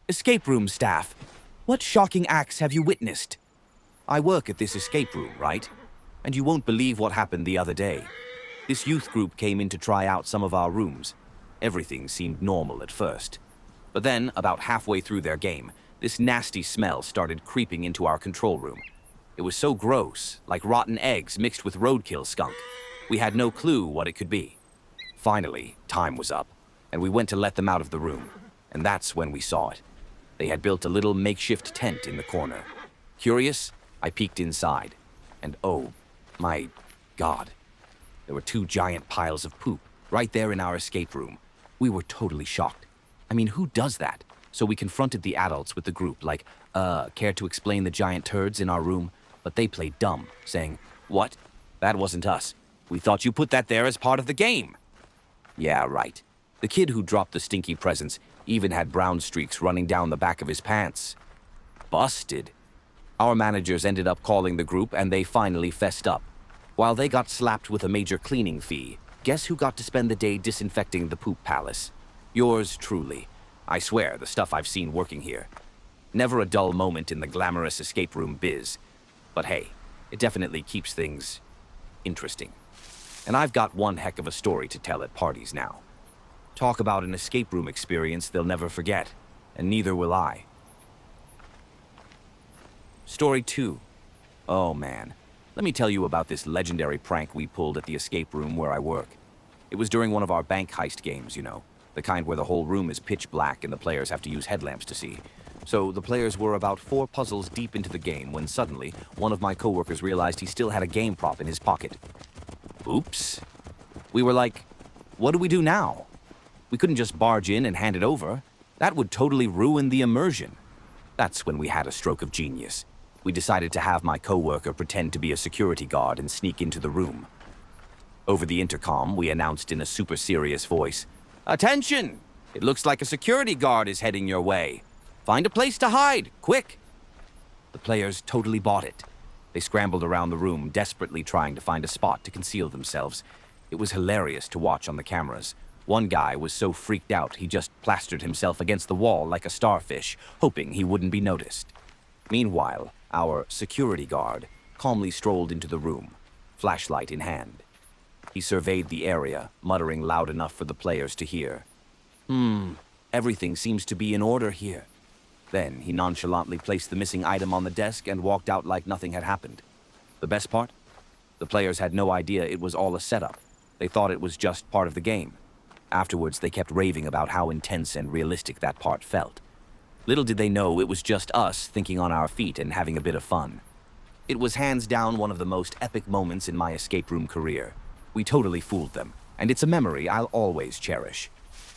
Escape room staff, what shocking acts have you witnessed? I work at this escape room, right? And you won't believe what happened the other day. This youth group came in to try out some of our rooms. Everything seemed normal at first. But then, about halfway through their game, this nasty smell started creeping into our control room. It was so gross, like rotten eggs mixed with roadkill skunk. We had no clue what it could be. Finally, time was up, and we went to let them out of the room. And that's when we saw it. They had built a little makeshift tent in the corner. Curious, I peeked inside. And oh, my God. There were 2 giant piles of poop right there in our escape room. We were totally shocked. I mean, who does that? So we confronted the adults with the group, like, care to explain the giant turds in our room? But they played dumb, saying, "What? That wasn't us. We thought you put that there as part of the game." Yeah, right. The kid who dropped the stinky presents even had brown streaks running down the back of his pants. Busted. Our managers ended up calling the group, and they finally fessed up. While they got slapped with a major cleaning fee, guess who got to spend the day disinfecting the poop palace? Yours truly. I swear, the stuff I've seen working here. Never a dull moment in the glamorous escape room biz. But hey, it definitely keeps things interesting. And I've got one heck of a story to tell at parties now. Talk about an escape room experience they'll never forget, and neither will I. Story 2. Oh man, let me tell you about this legendary prank we pulled at the escape room where I work. It was during one of our bank heist games, you know, the kind where the whole room is pitch black and the players have to use headlamps to see. So the players were about 4 puzzles deep into the game when suddenly one of my coworkers realized he still had a game prop in his pocket. Oops. We were like, what do we do now? We couldn't just barge in and hand it over. That would totally ruin the immersion. That's when we had a stroke of genius. We decided to have my coworker pretend to be a security guard and sneak into the room. Over the intercom, we announced in a super serious voice, "Attention! It looks like a security guard is heading your way. Find a place to hide, quick!" The players totally bought it. They scrambled around the room, desperately trying to find a spot to conceal themselves. It was hilarious to watch on the cameras. One guy was so freaked out he just plastered himself against the wall like a starfish, hoping he wouldn't be noticed. Meanwhile, our security guard calmly strolled into the room, flashlight in hand. He surveyed the area, muttering loud enough for the players to hear. Everything seems to be in order here." Then he nonchalantly placed the missing item on the desk and walked out like nothing had happened. The best part? The players had no idea it was all a setup. They thought it was just part of the game. Afterwards, they kept raving about how intense and realistic that part felt. Little did they know it was just us thinking on our feet and having a bit of fun. It was hands down one of the most epic moments in my escape room career. We totally fooled them, and it's a memory I'll always cherish.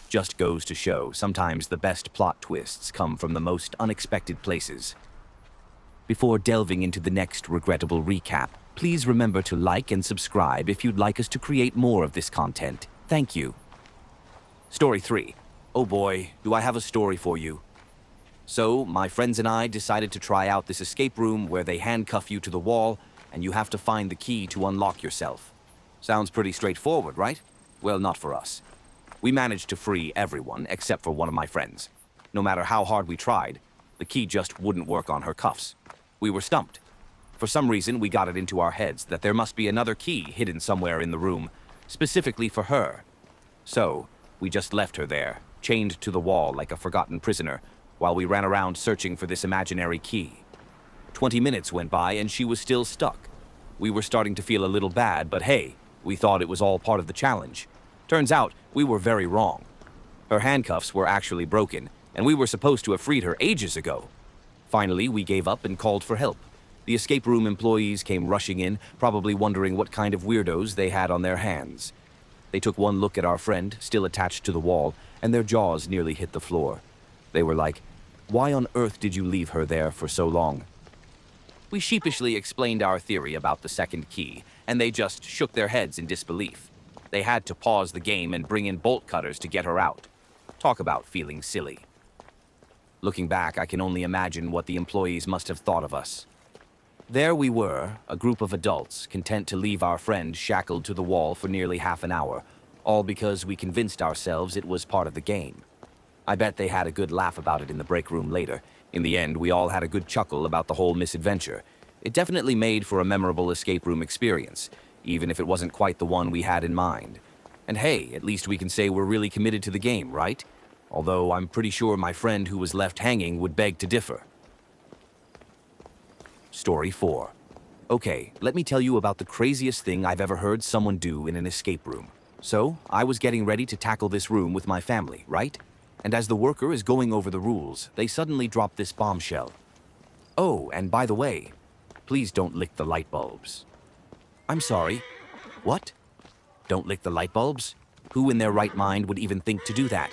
Just goes to show, sometimes the best plot twists come from the most unexpected places. Before delving into the next regrettable recap, please remember to like and subscribe if you'd like us to create more of this content. Thank you. Story 3. Oh boy, do I have a story for you. So, my friends and I decided to try out this escape room where they handcuff you to the wall and you have to find the key to unlock yourself. Sounds pretty straightforward, right? Well, not for us. We managed to free everyone except for one of my friends. No matter how hard we tried, the key just wouldn't work on her cuffs. We were stumped. For some reason, we got it into our heads that there must be another key hidden somewhere in the room, specifically for her. So, we just left her there, chained to the wall like a forgotten prisoner, while we ran around searching for this imaginary key. 20 minutes went by and she was still stuck. We were starting to feel a little bad, but hey, we thought it was all part of the challenge. Turns out, we were very wrong. Her handcuffs were actually broken, and we were supposed to have freed her ages ago. Finally, we gave up and called for help. The escape room employees came rushing in, probably wondering what kind of weirdos they had on their hands. They took one look at our friend, still attached to the wall, and their jaws nearly hit the floor. They were like, "Why on earth did you leave her there for so long?" We sheepishly explained our theory about the second key, and they just shook their heads in disbelief. They had to pause the game and bring in bolt cutters to get her out. Talk about feeling silly. Looking back, I can only imagine what the employees must have thought of us. There we were, a group of adults, content to leave our friend shackled to the wall for nearly half an hour, all because we convinced ourselves it was part of the game. I bet they had a good laugh about it in the break room later. In the end, we all had a good chuckle about the whole misadventure. It definitely made for a memorable escape room experience, even if it wasn't quite the one we had in mind. And hey, at least we can say we're really committed to the game, right? Although I'm pretty sure my friend who was left hanging would beg to differ. Story 4. Okay, let me tell you about the craziest thing I've ever heard someone do in an escape room. So, I was getting ready to tackle this room with my family, right? And as the worker is going over the rules, they suddenly drop this bombshell. Oh, and by the way, please don't lick the light bulbs. I'm sorry. What? Don't lick the light bulbs? Who in their right mind would even think to do that?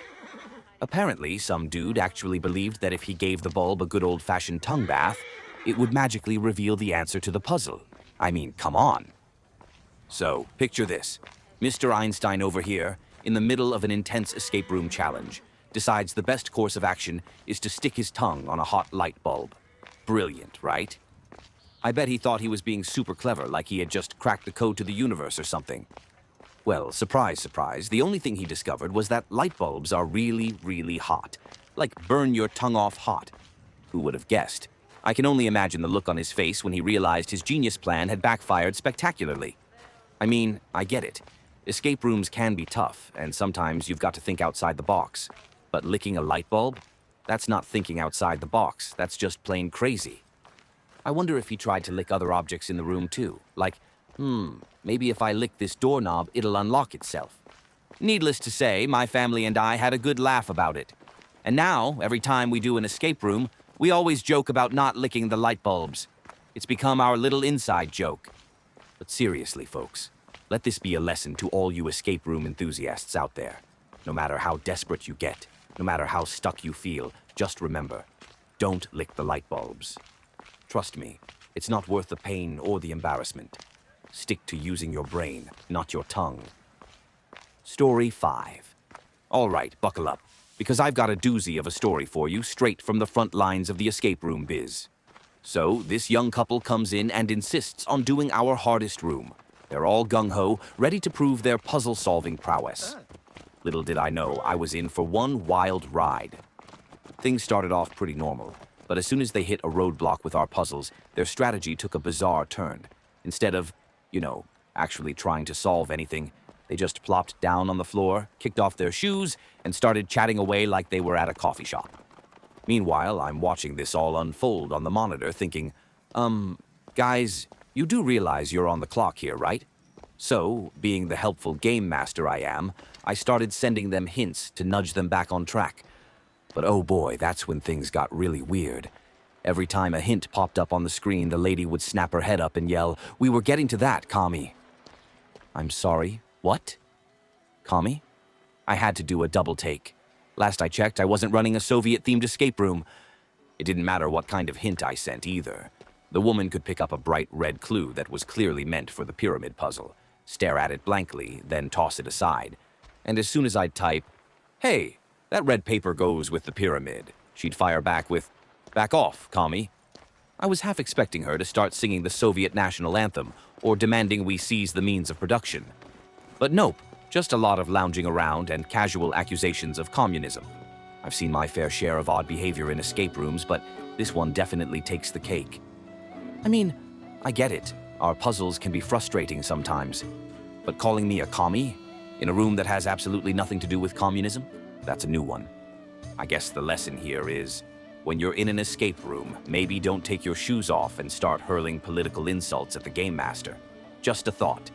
Apparently, some dude actually believed that if he gave the bulb a good old-fashioned tongue bath, it would magically reveal the answer to the puzzle. I mean, come on. So, picture this. Mr. Einstein over here, in the middle of an intense escape room challenge, decides the best course of action is to stick his tongue on a hot light bulb. Brilliant, right? I bet he thought he was being super clever, like he had just cracked the code to the universe or something. Well, surprise, surprise, the only thing he discovered was that light bulbs are really, really hot. Like burn your tongue off hot. Who would have guessed? I can only imagine the look on his face when he realized his genius plan had backfired spectacularly. I mean, I get it. Escape rooms can be tough, and sometimes you've got to think outside the box. But licking a light bulb? That's not thinking outside the box, that's just plain crazy. I wonder if he tried to lick other objects in the room too, like, maybe if I lick this doorknob, it'll unlock itself. Needless to say, my family and I had a good laugh about it. And now, every time we do an escape room, we always joke about not licking the light bulbs. It's become our little inside joke. But seriously, folks, let this be a lesson to all you escape room enthusiasts out there. No matter how desperate you get, no matter how stuck you feel, just remember, don't lick the light bulbs. Trust me, it's not worth the pain or the embarrassment. Stick to using your brain, not your tongue. Story 5. All right, buckle up, because I've got a doozy of a story for you straight from the front lines of the escape room biz. So, this young couple comes in and insists on doing our hardest room. They're all gung-ho, ready to prove their puzzle-solving prowess. Little did I know, I was in for one wild ride. Things started off pretty normal, but as soon as they hit a roadblock with our puzzles, their strategy took a bizarre turn. Instead of, actually trying to solve anything, they just plopped down on the floor, kicked off their shoes, and started chatting away like they were at a coffee shop. Meanwhile, I'm watching this all unfold on the monitor thinking, guys, you do realize you're on the clock here, right? So, being the helpful game master I am, I started sending them hints to nudge them back on track. But oh boy, that's when things got really weird. Every time a hint popped up on the screen, the lady would snap her head up and yell, "We were getting to that, Kami." I'm sorry, what? Kami? I had to do a double take. Last I checked, I wasn't running a Soviet-themed escape room. It didn't matter what kind of hint I sent either. The woman could pick up a bright red clue that was clearly meant for the pyramid puzzle, stare at it blankly, then toss it aside. And as soon as I'd type, "Hey, that red paper goes with the pyramid," she'd fire back with, "Back off, Kami." I was half expecting her to start singing the Soviet national anthem or demanding we seize the means of production. But nope, just a lot of lounging around and casual accusations of communism. I've seen my fair share of odd behavior in escape rooms, but this one definitely takes the cake. I mean, I get it. Our puzzles can be frustrating sometimes. But calling me a commie in a room that has absolutely nothing to do with communism? That's a new one. I guess the lesson here is, when you're in an escape room, maybe don't take your shoes off and start hurling political insults at the game master. Just a thought.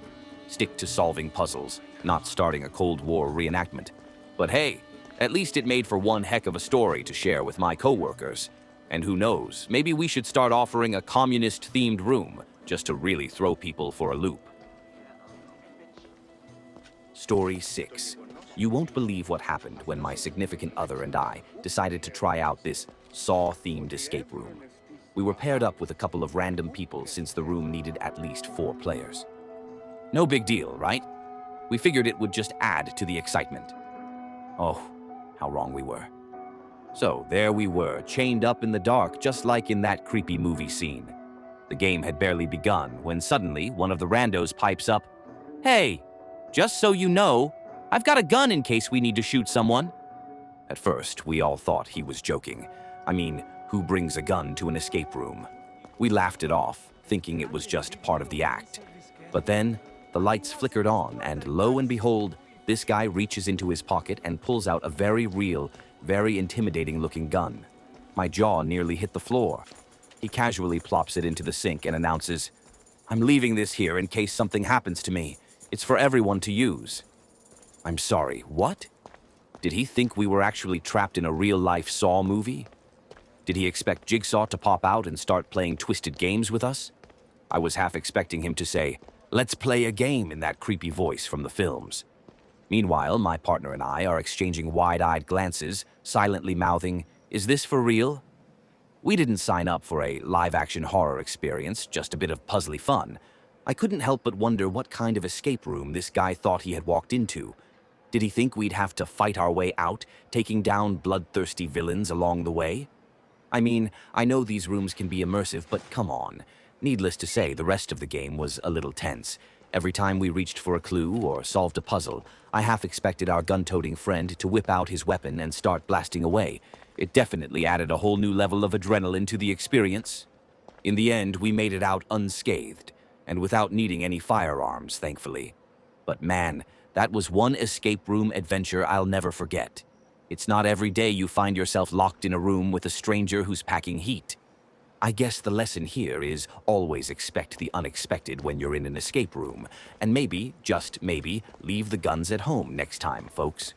Stick to solving puzzles, not starting a Cold War reenactment. But hey, at least it made for one heck of a story to share with my coworkers. And who knows, maybe we should start offering a communist-themed room, just to really throw people for a loop. Story 6. You won't believe what happened when my significant other and I decided to try out this Saw-themed escape room. We were paired up with a couple of random people since the room needed at least 4 players. No big deal, right? We figured it would just add to the excitement. Oh, how wrong we were. So there we were, chained up in the dark, just like in that creepy movie scene. The game had barely begun when suddenly one of the randos pipes up, "Hey, just so you know, I've got a gun in case we need to shoot someone." At first, we all thought he was joking. I mean, who brings a gun to an escape room? We laughed it off, thinking it was just part of the act. But then, the lights flickered on, and lo and behold, this guy reaches into his pocket and pulls out a very real, very intimidating-looking gun. My jaw nearly hit the floor. He casually plops it into the sink and announces, "I'm leaving this here in case something happens to me. It's for everyone to use." I'm sorry, what? Did he think we were actually trapped in a real-life Saw movie? Did he expect Jigsaw to pop out and start playing twisted games with us? I was half expecting him to say, "Let's play a game," in that creepy voice from the films. Meanwhile, my partner and I are exchanging wide-eyed glances, silently mouthing, "Is this for real?" We didn't sign up for a live-action horror experience, just a bit of puzzly fun. I couldn't help but wonder what kind of escape room this guy thought he had walked into. Did he think we'd have to fight our way out, taking down bloodthirsty villains along the way? I mean, I know these rooms can be immersive, but come on. Needless to say, the rest of the game was a little tense. Every time we reached for a clue or solved a puzzle, I half expected our gun-toting friend to whip out his weapon and start blasting away. It definitely added a whole new level of adrenaline to the experience. In the end, we made it out unscathed, and without needing any firearms, thankfully. But man, that was one escape room adventure I'll never forget. It's not every day you find yourself locked in a room with a stranger who's packing heat. I guess the lesson here is always expect the unexpected when you're in an escape room, and maybe, just maybe, leave the guns at home next time, folks.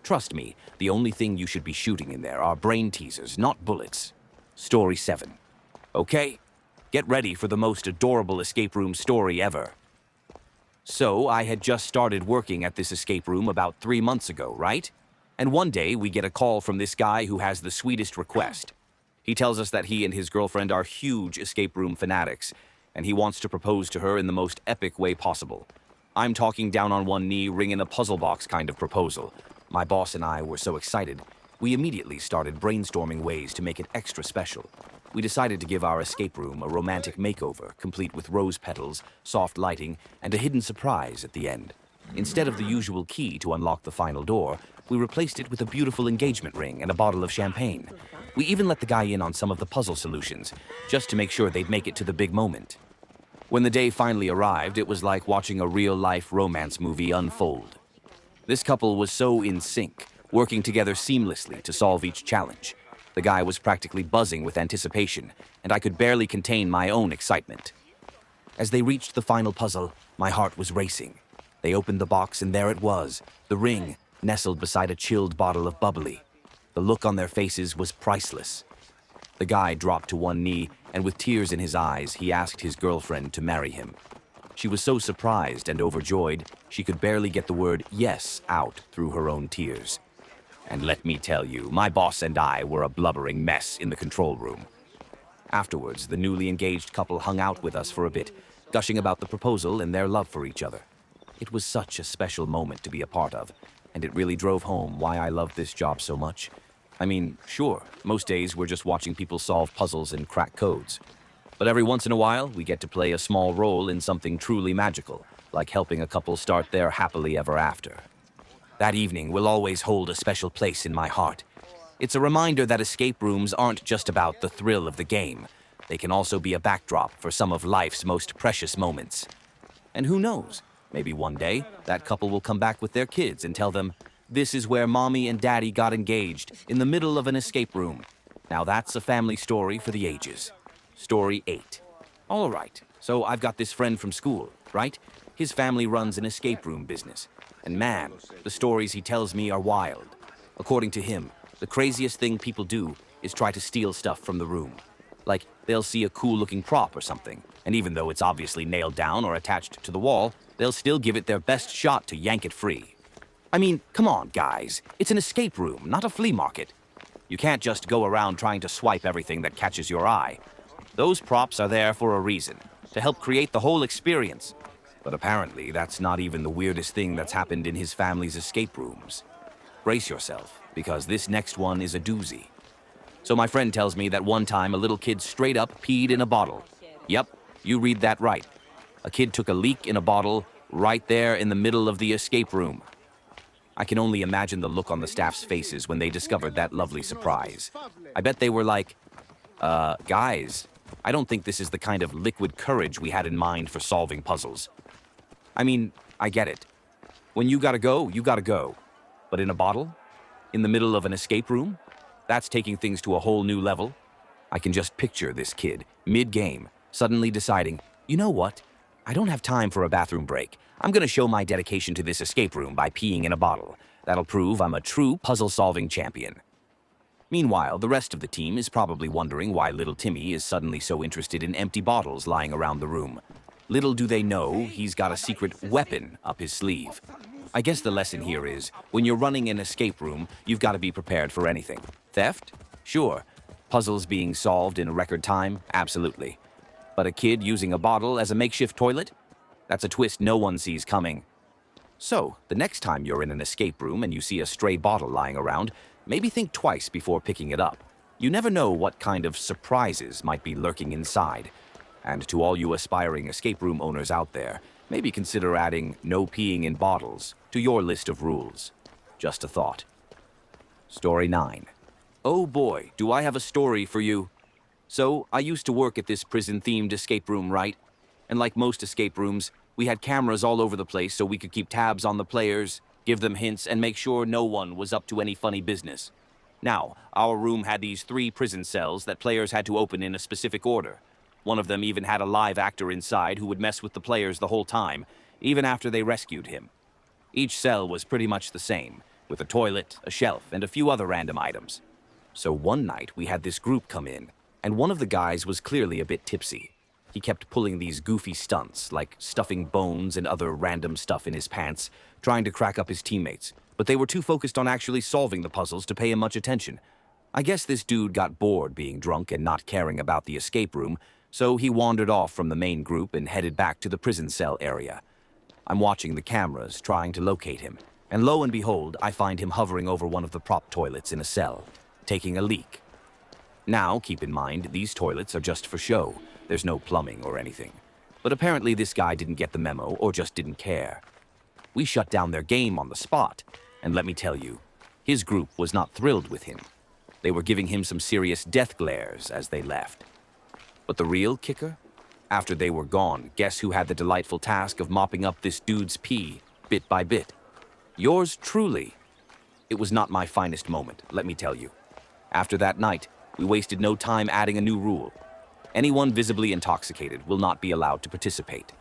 Trust me, the only thing you should be shooting in there are brain teasers, not bullets. Story 7. Okay, get ready for the most adorable escape room story ever. So, I had just started working at this escape room about 3 months ago, right? And one day, we get a call from this guy who has the sweetest request. He tells us that he and his girlfriend are huge escape room fanatics, and he wants to propose to her in the most epic way possible. I'm talking down on one knee, ringing a puzzle box kind of proposal. My boss and I were so excited, we immediately started brainstorming ways to make it extra special. We decided to give our escape room a romantic makeover, complete with rose petals, soft lighting, and a hidden surprise at the end. Instead of the usual key to unlock the final door, we replaced it with a beautiful engagement ring and a bottle of champagne. We even let the guy in on some of the puzzle solutions, just to make sure they'd make it to the big moment. When the day finally arrived, it was like watching a real-life romance movie unfold. This couple was so in sync, working together seamlessly to solve each challenge. The guy was practically buzzing with anticipation, and I could barely contain my own excitement. As they reached the final puzzle, my heart was racing. They opened the box, and there it was, the ring, nestled beside a chilled bottle of bubbly. The look on their faces was priceless. The guy dropped to one knee, and with tears in his eyes, he asked his girlfriend to marry him. She was so surprised and overjoyed, she could barely get the word yes out through her own tears. And let me tell you, my boss and I were a blubbering mess in the control room. Afterwards, the newly engaged couple hung out with us for a bit, gushing about the proposal and their love for each other. It was such a special moment to be a part of, and it really drove home why I love this job so much. I mean, sure, most days we're just watching people solve puzzles and crack codes. But every once in a while, we get to play a small role in something truly magical, like helping a couple start their happily ever after. That evening will always hold a special place in my heart. It's a reminder that escape rooms aren't just about the thrill of the game. They can also be a backdrop for some of life's most precious moments. And who knows, maybe one day, that couple will come back with their kids and tell them, "This is where Mommy and Daddy got engaged, in the middle of an escape room." Now that's a family story for the ages. Story 8. All right, so I've got this friend from school, right? His family runs an escape room business. And man, the stories he tells me are wild. According to him, the craziest thing people do is try to steal stuff from the room. Like, they'll see a cool-looking prop or something, and even though it's obviously nailed down or attached to the wall, they'll still give it their best shot to yank it free. I mean, come on, guys. It's an escape room, not a flea market. You can't just go around trying to swipe everything that catches your eye. Those props are there for a reason, to help create the whole experience. But apparently, that's not even the weirdest thing that's happened in his family's escape rooms. Brace yourself, because this next one is a doozy. So my friend tells me that one time a little kid straight up peed in a bottle. Yep, you read that right. A kid took a leak in a bottle right there in the middle of the escape room. I can only imagine the look on the staff's faces when they discovered that lovely surprise. I bet they were like, guys, I don't think this is the kind of liquid courage we had in mind for solving puzzles. I mean, I get it. When you gotta go, you gotta go. But in a bottle? In the middle of an escape room? That's taking things to a whole new level. I can just picture this kid, mid-game, suddenly deciding, you know what? I don't have time for a bathroom break. I'm gonna show my dedication to this escape room by peeing in a bottle. That'll prove I'm a true puzzle-solving champion. Meanwhile, the rest of the team is probably wondering why little Timmy is suddenly so interested in empty bottles lying around the room. Little do they know, he's got a secret weapon up his sleeve. I guess the lesson here is, when you're running an escape room, you've got to be prepared for anything. Theft? Sure. Puzzles being solved in record time? Absolutely. But a kid using a bottle as a makeshift toilet? That's a twist no one sees coming. So, the next time you're in an escape room and you see a stray bottle lying around, maybe think twice before picking it up. You never know what kind of surprises might be lurking inside. And to all you aspiring escape room owners out there, maybe consider adding no peeing in bottles to your list of rules. Just a thought. Story 9. Oh boy, do I have a story for you. So, I used to work at this prison-themed escape room, right? And like most escape rooms, we had cameras all over the place so we could keep tabs on the players, give them hints, and make sure no one was up to any funny business. Now, our room had these 3 prison cells that players had to open in a specific order. One of them even had a live actor inside who would mess with the players the whole time, even after they rescued him. Each cell was pretty much the same, with a toilet, a shelf, and a few other random items. So one night we had this group come in, and one of the guys was clearly a bit tipsy. He kept pulling these goofy stunts, like stuffing bones and other random stuff in his pants, trying to crack up his teammates, but they were too focused on actually solving the puzzles to pay him much attention. I guess this dude got bored being drunk and not caring about the escape room, so he wandered off from the main group and headed back to the prison cell area. I'm watching the cameras, trying to locate him, and lo and behold, I find him hovering over one of the prop toilets in a cell, taking a leak. Now, keep in mind, these toilets are just for show. There's no plumbing or anything. But apparently this guy didn't get the memo or just didn't care. We shut down their game on the spot, and let me tell you, his group was not thrilled with him. They were giving him some serious death glares as they left. But the real kicker? After they were gone, guess who had the delightful task of mopping up this dude's pee, bit by bit? Yours truly. It was not my finest moment, let me tell you. After that night, we wasted no time adding a new rule. Anyone visibly intoxicated will not be allowed to participate.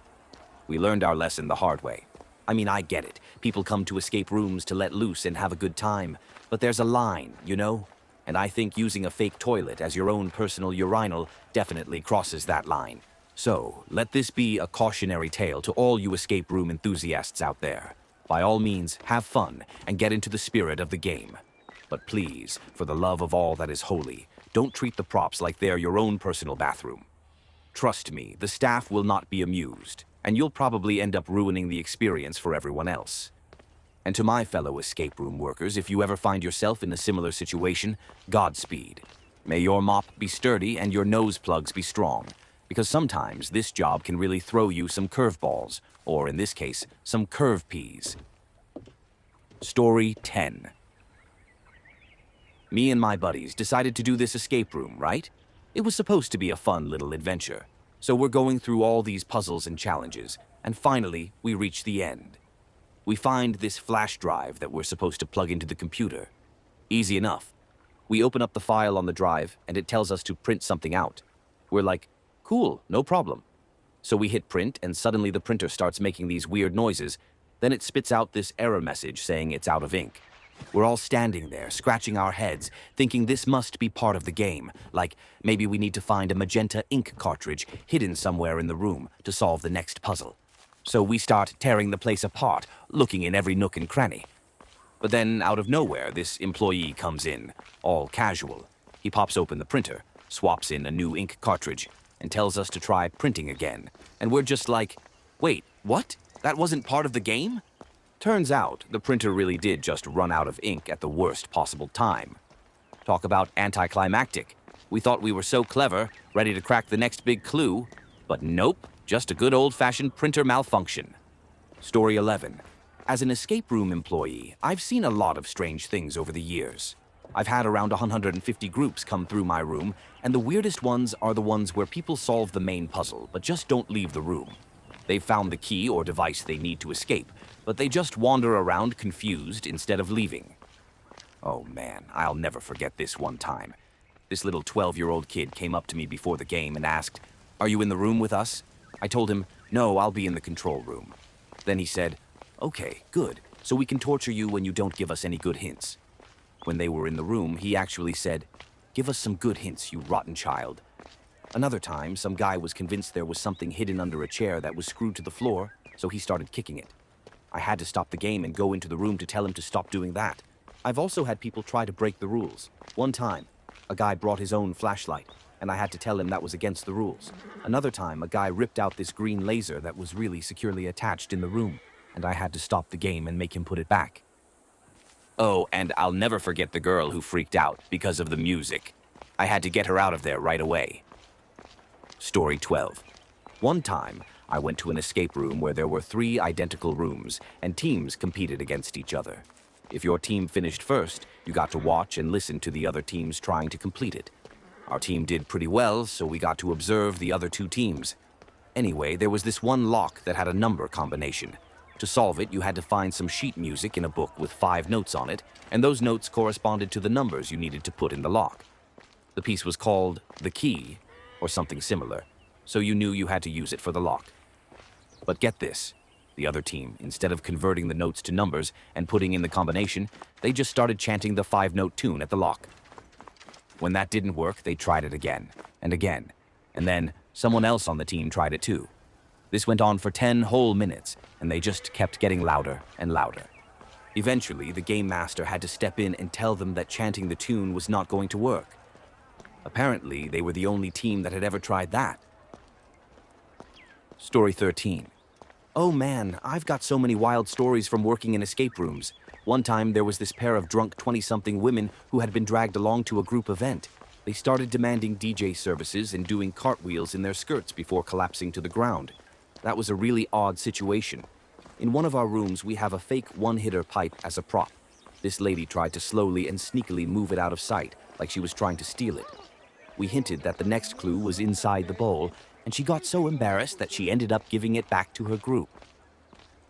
We learned our lesson the hard way. I mean, I get it. People come to escape rooms to let loose and have a good time. But there's a line, you know? And I think using a fake toilet as your own personal urinal definitely crosses that line. So, let this be a cautionary tale to all you escape room enthusiasts out there. By all means, have fun and get into the spirit of the game. But please, for the love of all that is holy, don't treat the props like they're your own personal bathroom. Trust me, the staff will not be amused, and you'll probably end up ruining the experience for everyone else. And to my fellow escape room workers, if you ever find yourself in a similar situation, Godspeed. May your mop be sturdy and your nose plugs be strong, because sometimes this job can really throw you some curveballs, or in this case, some curve peas. Story 10. Me and my buddies decided to do this escape room, right? It was supposed to be a fun little adventure. So we're going through all these puzzles and challenges, and finally, we reach the end. We find this flash drive that we're supposed to plug into the computer. Easy enough. We open up the file on the drive, and it tells us to print something out. We're like, cool, no problem. So we hit print, and suddenly the printer starts making these weird noises. Then it spits out this error message saying it's out of ink. We're all standing there, scratching our heads, thinking this must be part of the game, like maybe we need to find a magenta ink cartridge hidden somewhere in the room to solve the next puzzle. So we start tearing the place apart, looking in every nook and cranny. But then, out of nowhere, this employee comes in, all casual. He pops open the printer, swaps in a new ink cartridge, and tells us to try printing again. And we're just like, wait, what? That wasn't part of the game? Turns out, the printer really did just run out of ink at the worst possible time. Talk about anticlimactic. We thought we were so clever, ready to crack the next big clue, but nope, just a good old-fashioned printer malfunction. Story 11. As an escape room employee, I've seen a lot of strange things over the years. I've had around 150 groups come through my room, and the weirdest ones are the ones where people solve the main puzzle but just don't leave the room. They've found the key or device they need to escape, but they just wander around confused instead of leaving. Oh man, I'll never forget this one time. This little 12-year-old kid came up to me before the game and asked, "Are you in the room with us?" I told him, "No, I'll be in the control room." Then he said, "Okay, good, so we can torture you when you don't give us any good hints." When they were in the room, he actually said, "Give us some good hints, you rotten child." Another time, some guy was convinced there was something hidden under a chair that was screwed to the floor, so he started kicking it. I had to stop the game and go into the room to tell him to stop doing that. I've also had people try to break the rules. One time, a guy brought his own flashlight, and I had to tell him that was against the rules. Another time, a guy ripped out this green laser that was really securely attached in the room, and I had to stop the game and make him put it back. Oh, and I'll never forget the girl who freaked out because of the music. I had to get her out of there right away. Story 12. One time, I went to an escape room where there were 3 identical rooms, and teams competed against each other. If your team finished first, you got to watch and listen to the other teams trying to complete it. Our team did pretty well, so we got to observe the other 2 teams. Anyway, there was this one lock that had a number combination. To solve it, you had to find some sheet music in a book with 5 notes on it, and those notes corresponded to the numbers you needed to put in the lock. The piece was called the key, or something similar, so you knew you had to use it for the lock. But get this, the other team, instead of converting the notes to numbers and putting in the combination, they just started chanting the 5-note tune at the lock. When that didn't work, they tried it again, and again, and then someone else on the team tried it too. This went on for 10 whole minutes, and they just kept getting louder and louder. Eventually, the game master had to step in and tell them that chanting the tune was not going to work. Apparently, they were the only team that had ever tried that. Story 13. Oh man, I've got so many wild stories from working in escape rooms. One time, there was this pair of drunk 20-something women who had been dragged along to a group event. They started demanding DJ services and doing cartwheels in their skirts before collapsing to the ground. That was a really odd situation. In one of our rooms, we have a fake one-hitter pipe as a prop. This lady tried to slowly and sneakily move it out of sight, like she was trying to steal it. We hinted that the next clue was inside the bowl, and she got so embarrassed that she ended up giving it back to her group.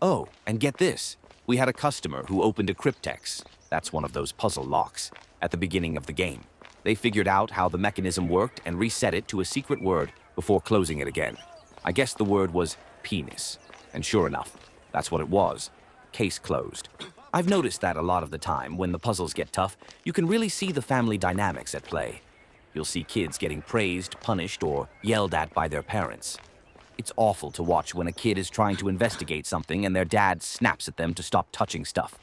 Oh, and get this. We had a customer who opened a cryptex, that's one of those puzzle locks, at the beginning of the game. They figured out how the mechanism worked and reset it to a secret word before closing it again. I guess the word was penis, and sure enough, that's what it was. Case closed. I've noticed that a lot of the time, when the puzzles get tough, you can really see the family dynamics at play. You'll see kids getting praised, punished, or yelled at by their parents. It's awful to watch when a kid is trying to investigate something and their dad snaps at them to stop touching stuff.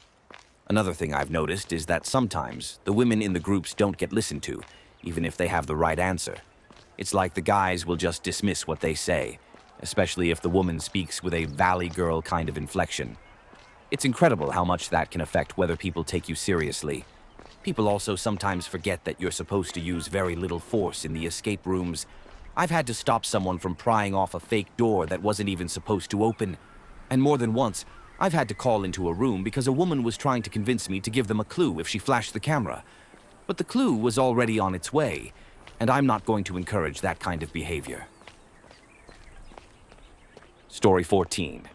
Another thing I've noticed is that sometimes the women in the groups don't get listened to, even if they have the right answer. It's like the guys will just dismiss what they say, especially if the woman speaks with a valley girl kind of inflection. It's incredible how much that can affect whether people take you seriously. People also sometimes forget that you're supposed to use very little force in the escape rooms. I've had to stop someone from prying off a fake door that wasn't even supposed to open. And more than once, I've had to call into a room because a woman was trying to convince me to give them a clue if she flashed the camera. But the clue was already on its way, and I'm not going to encourage that kind of behavior. Story 14.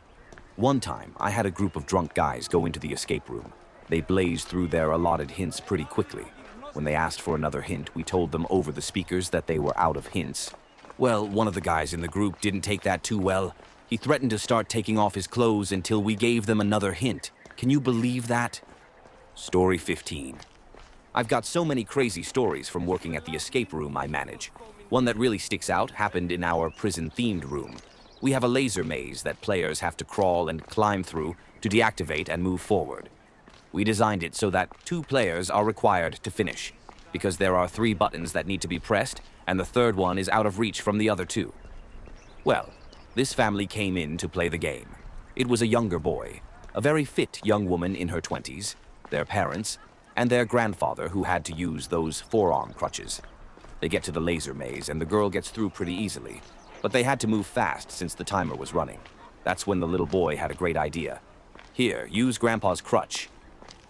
One time, I had a group of drunk guys go into the escape room. They blazed through their allotted hints pretty quickly. When they asked for another hint, we told them over the speakers that they were out of hints. Well, one of the guys in the group didn't take that too well. He threatened to start taking off his clothes until we gave them another hint. Can you believe that? Story 15. I've got so many crazy stories from working at the escape room I manage. One that really sticks out happened in our prison-themed room. We have a laser maze that players have to crawl and climb through to deactivate and move forward. We designed it so that 2 players are required to finish, because there are 3 buttons that need to be pressed, and the third one is out of reach from the other 2. Well, this family came in to play the game. It was a younger boy, a very fit young woman in her 20s, their parents, and their grandfather who had to use those forearm crutches. They get to the laser maze, and the girl gets through pretty easily, but they had to move fast since the timer was running. That's when the little boy had a great idea. Here, use Grandpa's crutch.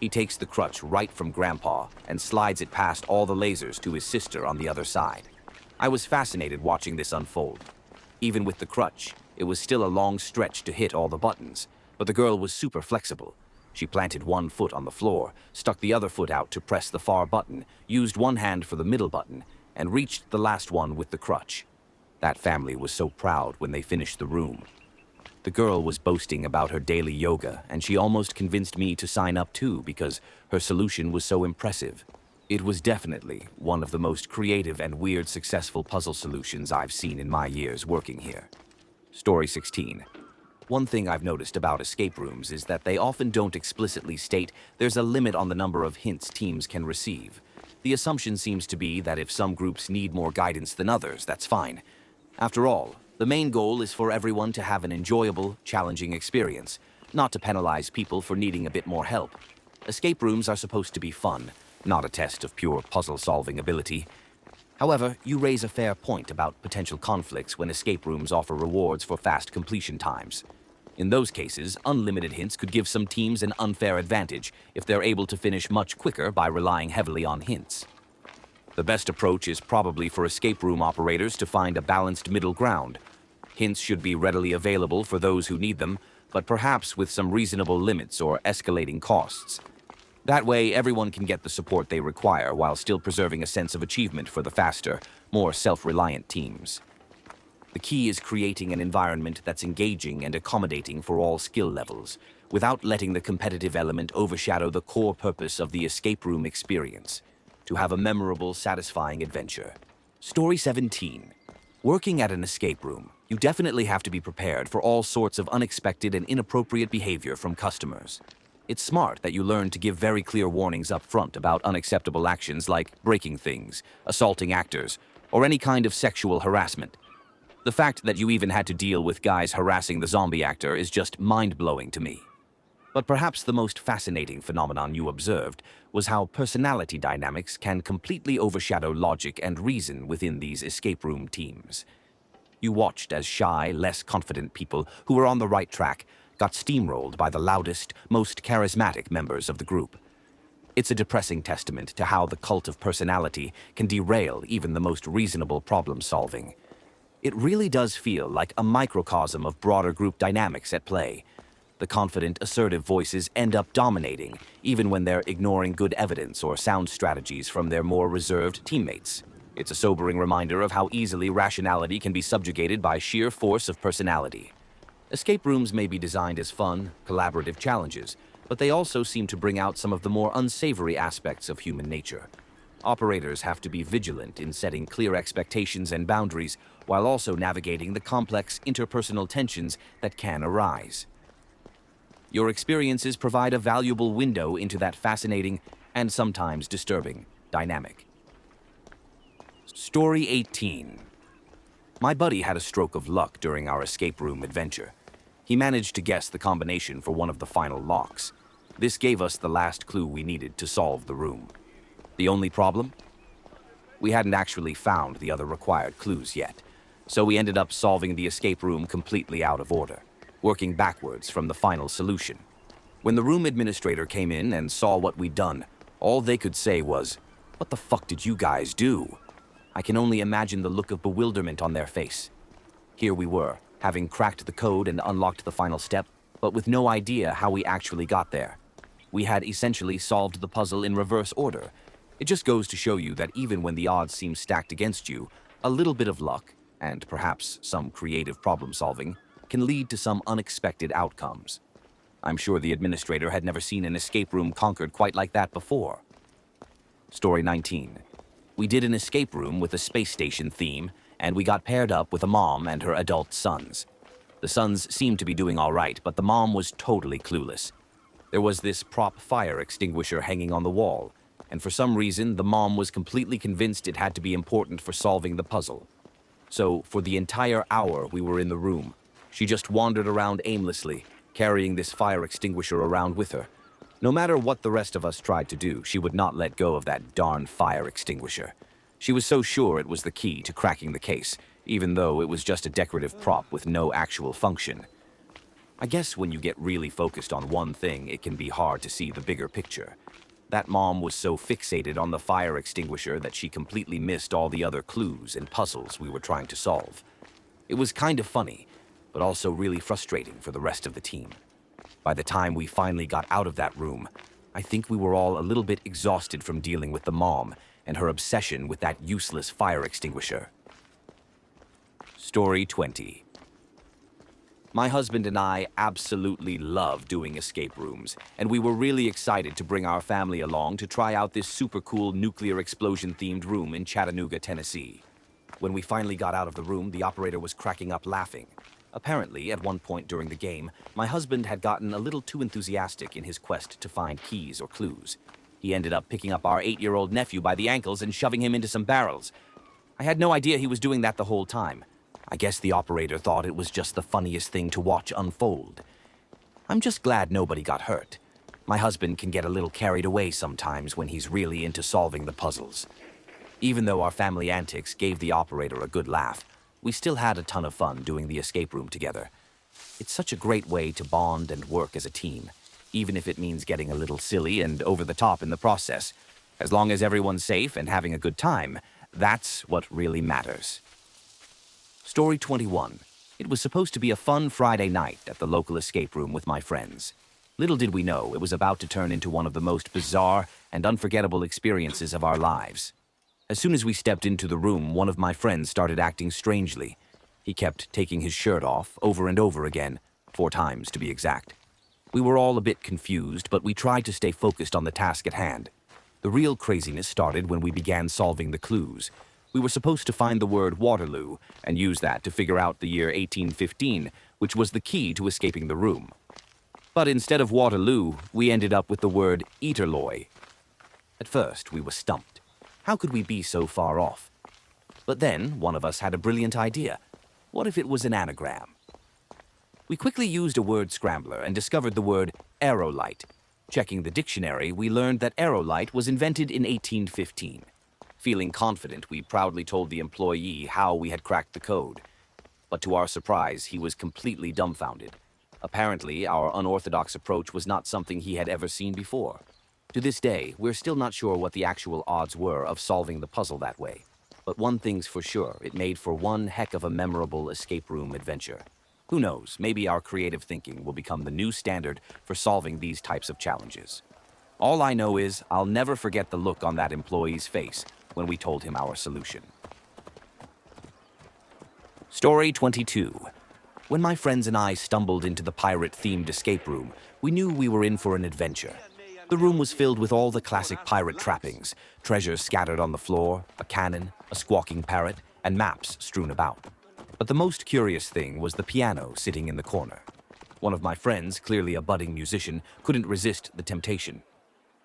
He takes the crutch right from Grandpa and slides it past all the lasers to his sister on the other side. I was fascinated watching this unfold. Even with the crutch, it was still a long stretch to hit all the buttons, but the girl was super flexible. She planted one foot on the floor, stuck the other foot out to press the far button, used one hand for the middle button, and reached the last one with the crutch. That family was so proud when they finished the room. The girl was boasting about her daily yoga, and she almost convinced me to sign up too because her solution was so impressive. It was definitely one of the most creative and weird successful puzzle solutions I've seen in my years working here. Story 16. One thing I've noticed about escape rooms is that they often don't explicitly state there's a limit on the number of hints teams can receive. The assumption seems to be that if some groups need more guidance than others, that's fine. After all, the main goal is for everyone to have an enjoyable, challenging experience, not to penalize people for needing a bit more help. Escape rooms are supposed to be fun, not a test of pure puzzle-solving ability. However, you raise a fair point about potential conflicts when escape rooms offer rewards for fast completion times. In those cases, unlimited hints could give some teams an unfair advantage if they're able to finish much quicker by relying heavily on hints. The best approach is probably for escape room operators to find a balanced middle ground. Hints should be readily available for those who need them, but perhaps with some reasonable limits or escalating costs. That way, everyone can get the support they require while still preserving a sense of achievement for the faster, more self-reliant teams. The key is creating an environment that's engaging and accommodating for all skill levels, without letting the competitive element overshadow the core purpose of the escape room experience: to have a memorable, satisfying adventure. Story 17. Working at an escape room, you definitely have to be prepared for all sorts of unexpected and inappropriate behavior from customers. It's smart that you learn to give very clear warnings up front about unacceptable actions like breaking things, assaulting actors, or any kind of sexual harassment. The fact that you even had to deal with guys harassing the zombie actor is just mind-blowing to me. But perhaps the most fascinating phenomenon you observed was how personality dynamics can completely overshadow logic and reason within these escape room teams. You watched as shy, less confident people who were on the right track got steamrolled by the loudest, most charismatic members of the group. It's a depressing testament to how the cult of personality can derail even the most reasonable problem-solving. It really does feel like a microcosm of broader group dynamics at play. The confident, assertive voices end up dominating, even when they're ignoring good evidence or sound strategies from their more reserved teammates. It's a sobering reminder of how easily rationality can be subjugated by sheer force of personality. Escape rooms may be designed as fun, collaborative challenges, but they also seem to bring out some of the more unsavory aspects of human nature. Operators have to be vigilant in setting clear expectations and boundaries, while also navigating the complex interpersonal tensions that can arise. Your experiences provide a valuable window into that fascinating and sometimes disturbing dynamic. Story 18. My buddy had a stroke of luck during our escape room adventure. He managed to guess the combination for one of the final locks. This gave us the last clue we needed to solve the room. The only problem? We hadn't actually found the other required clues yet, so we ended up solving the escape room completely out of order, working backwards from the final solution. When the room administrator came in and saw what we'd done, all they could say was, "What the fuck did you guys do?" I can only imagine the look of bewilderment on their face. Here we were, having cracked the code and unlocked the final step, but with no idea how we actually got there. We had essentially solved the puzzle in reverse order. It just goes to show you that even when the odds seem stacked against you, a little bit of luck, and perhaps some creative problem-solving, can lead to some unexpected outcomes. I'm sure the administrator had never seen an escape room conquered quite like that before. Story 19. We did an escape room with a space station theme, and we got paired up with a mom and her adult sons. The sons seemed to be doing all right, but the mom was totally clueless. There was this prop fire extinguisher hanging on the wall, and for some reason, the mom was completely convinced it had to be important for solving the puzzle. So, for the entire hour we were in the room, she just wandered around aimlessly, carrying this fire extinguisher around with her. No matter what the rest of us tried to do, she would not let go of that darn fire extinguisher. She was so sure it was the key to cracking the case, even though it was just a decorative prop with no actual function. I guess when you get really focused on one thing, it can be hard to see the bigger picture. That mom was so fixated on the fire extinguisher that she completely missed all the other clues and puzzles we were trying to solve. It was kind of funny, but also really frustrating for the rest of the team. By the time we finally got out of that room, I think we were all a little bit exhausted from dealing with the mom and her obsession with that useless fire extinguisher. Story 20. My husband and I absolutely love doing escape rooms, and we were really excited to bring our family along to try out this super cool nuclear explosion-themed room in Chattanooga, Tennessee. When we finally got out of the room, the operator was cracking up laughing. Apparently, at one point during the game, my husband had gotten a little too enthusiastic in his quest to find keys or clues. He ended up picking up our 8-year-old nephew by the ankles and shoving him into some barrels. I had no idea he was doing that the whole time. I guess the operator thought it was just the funniest thing to watch unfold. I'm just glad nobody got hurt. My husband can get a little carried away sometimes when he's really into solving the puzzles. Even though our family antics gave the operator a good laugh, we still had a ton of fun doing the escape room together. It's such a great way to bond and work as a team, even if it means getting a little silly and over the top in the process. As long as everyone's safe and having a good time, that's what really matters. Story 21. It was supposed to be a fun Friday night at the local escape room with my friends. Little did we know it was about to turn into one of the most bizarre and unforgettable experiences of our lives. As soon as we stepped into the room, one of my friends started acting strangely. He kept taking his shirt off over and over again, 4 times to be exact. We were all a bit confused, but we tried to stay focused on the task at hand. The real craziness started when we began solving the clues. We were supposed to find the word Waterloo and use that to figure out the year 1815, which was the key to escaping the room. But instead of Waterloo, we ended up with the word Eaterloy. At first, we were stumped. How could we be so far off? But then, one of us had a brilliant idea. What if it was an anagram? We quickly used a word scrambler and discovered the word aerolite. Checking the dictionary, we learned that aerolite was invented in 1815. Feeling confident, we proudly told the employee how we had cracked the code. But to our surprise, he was completely dumbfounded. Apparently, our unorthodox approach was not something he had ever seen before. To this day, we're still not sure what the actual odds were of solving the puzzle that way. But one thing's for sure, it made for one heck of a memorable escape room adventure. Who knows, maybe our creative thinking will become the new standard for solving these types of challenges. All I know is I'll never forget the look on that employee's face when we told him our solution. Story 22. When my friends and I stumbled into the pirate-themed escape room, we knew we were in for an adventure. The room was filled with all the classic pirate trappings, treasures scattered on the floor, a cannon, a squawking parrot, and maps strewn about. But the most curious thing was the piano sitting in the corner. One of my friends, clearly a budding musician, couldn't resist the temptation.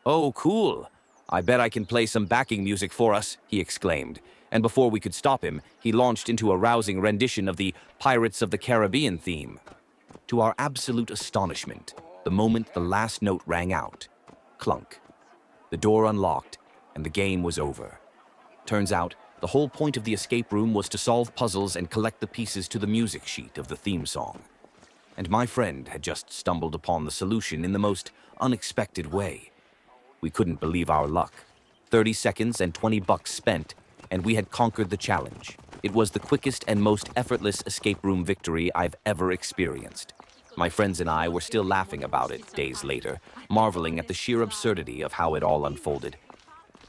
"Oh, cool! I bet I can play some backing music for us," he exclaimed, and before we could stop him, he launched into a rousing rendition of the Pirates of the Caribbean theme. To our absolute astonishment, the moment the last note rang out, clunk. The door unlocked, and the game was over. Turns out, the whole point of the escape room was to solve puzzles and collect the pieces to the music sheet of the theme song. And my friend had just stumbled upon the solution in the most unexpected way. We couldn't believe our luck. 30 seconds and $20 spent, and we had conquered the challenge. It was the quickest and most effortless escape room victory I've ever experienced. My friends and I were still laughing about it days later, marveling at the sheer absurdity of how it all unfolded.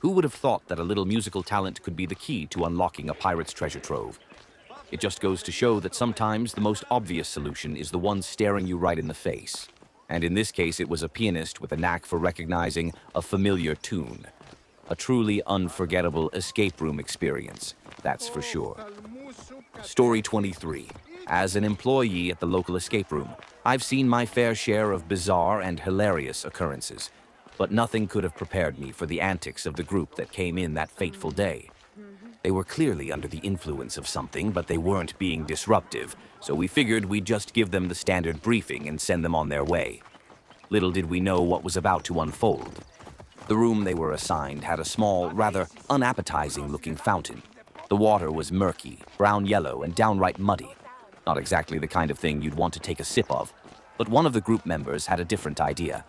Who would have thought that a little musical talent could be the key to unlocking a pirate's treasure trove? It just goes to show that sometimes the most obvious solution is the one staring you right in the face. And in this case, it was a pianist with a knack for recognizing a familiar tune. A truly unforgettable escape room experience, that's for sure. Story 23. As an employee at the local escape room, I've seen my fair share of bizarre and hilarious occurrences, but nothing could have prepared me for the antics of the group that came in that fateful day. They were clearly under the influence of something, but they weren't being disruptive, so we figured we'd just give them the standard briefing and send them on their way. Little did we know what was about to unfold. The room they were assigned had a small, rather unappetizing-looking fountain. The water was murky, brown-yellow, and downright muddy. Not exactly the kind of thing you'd want to take a sip of. But one of the group members had a different idea.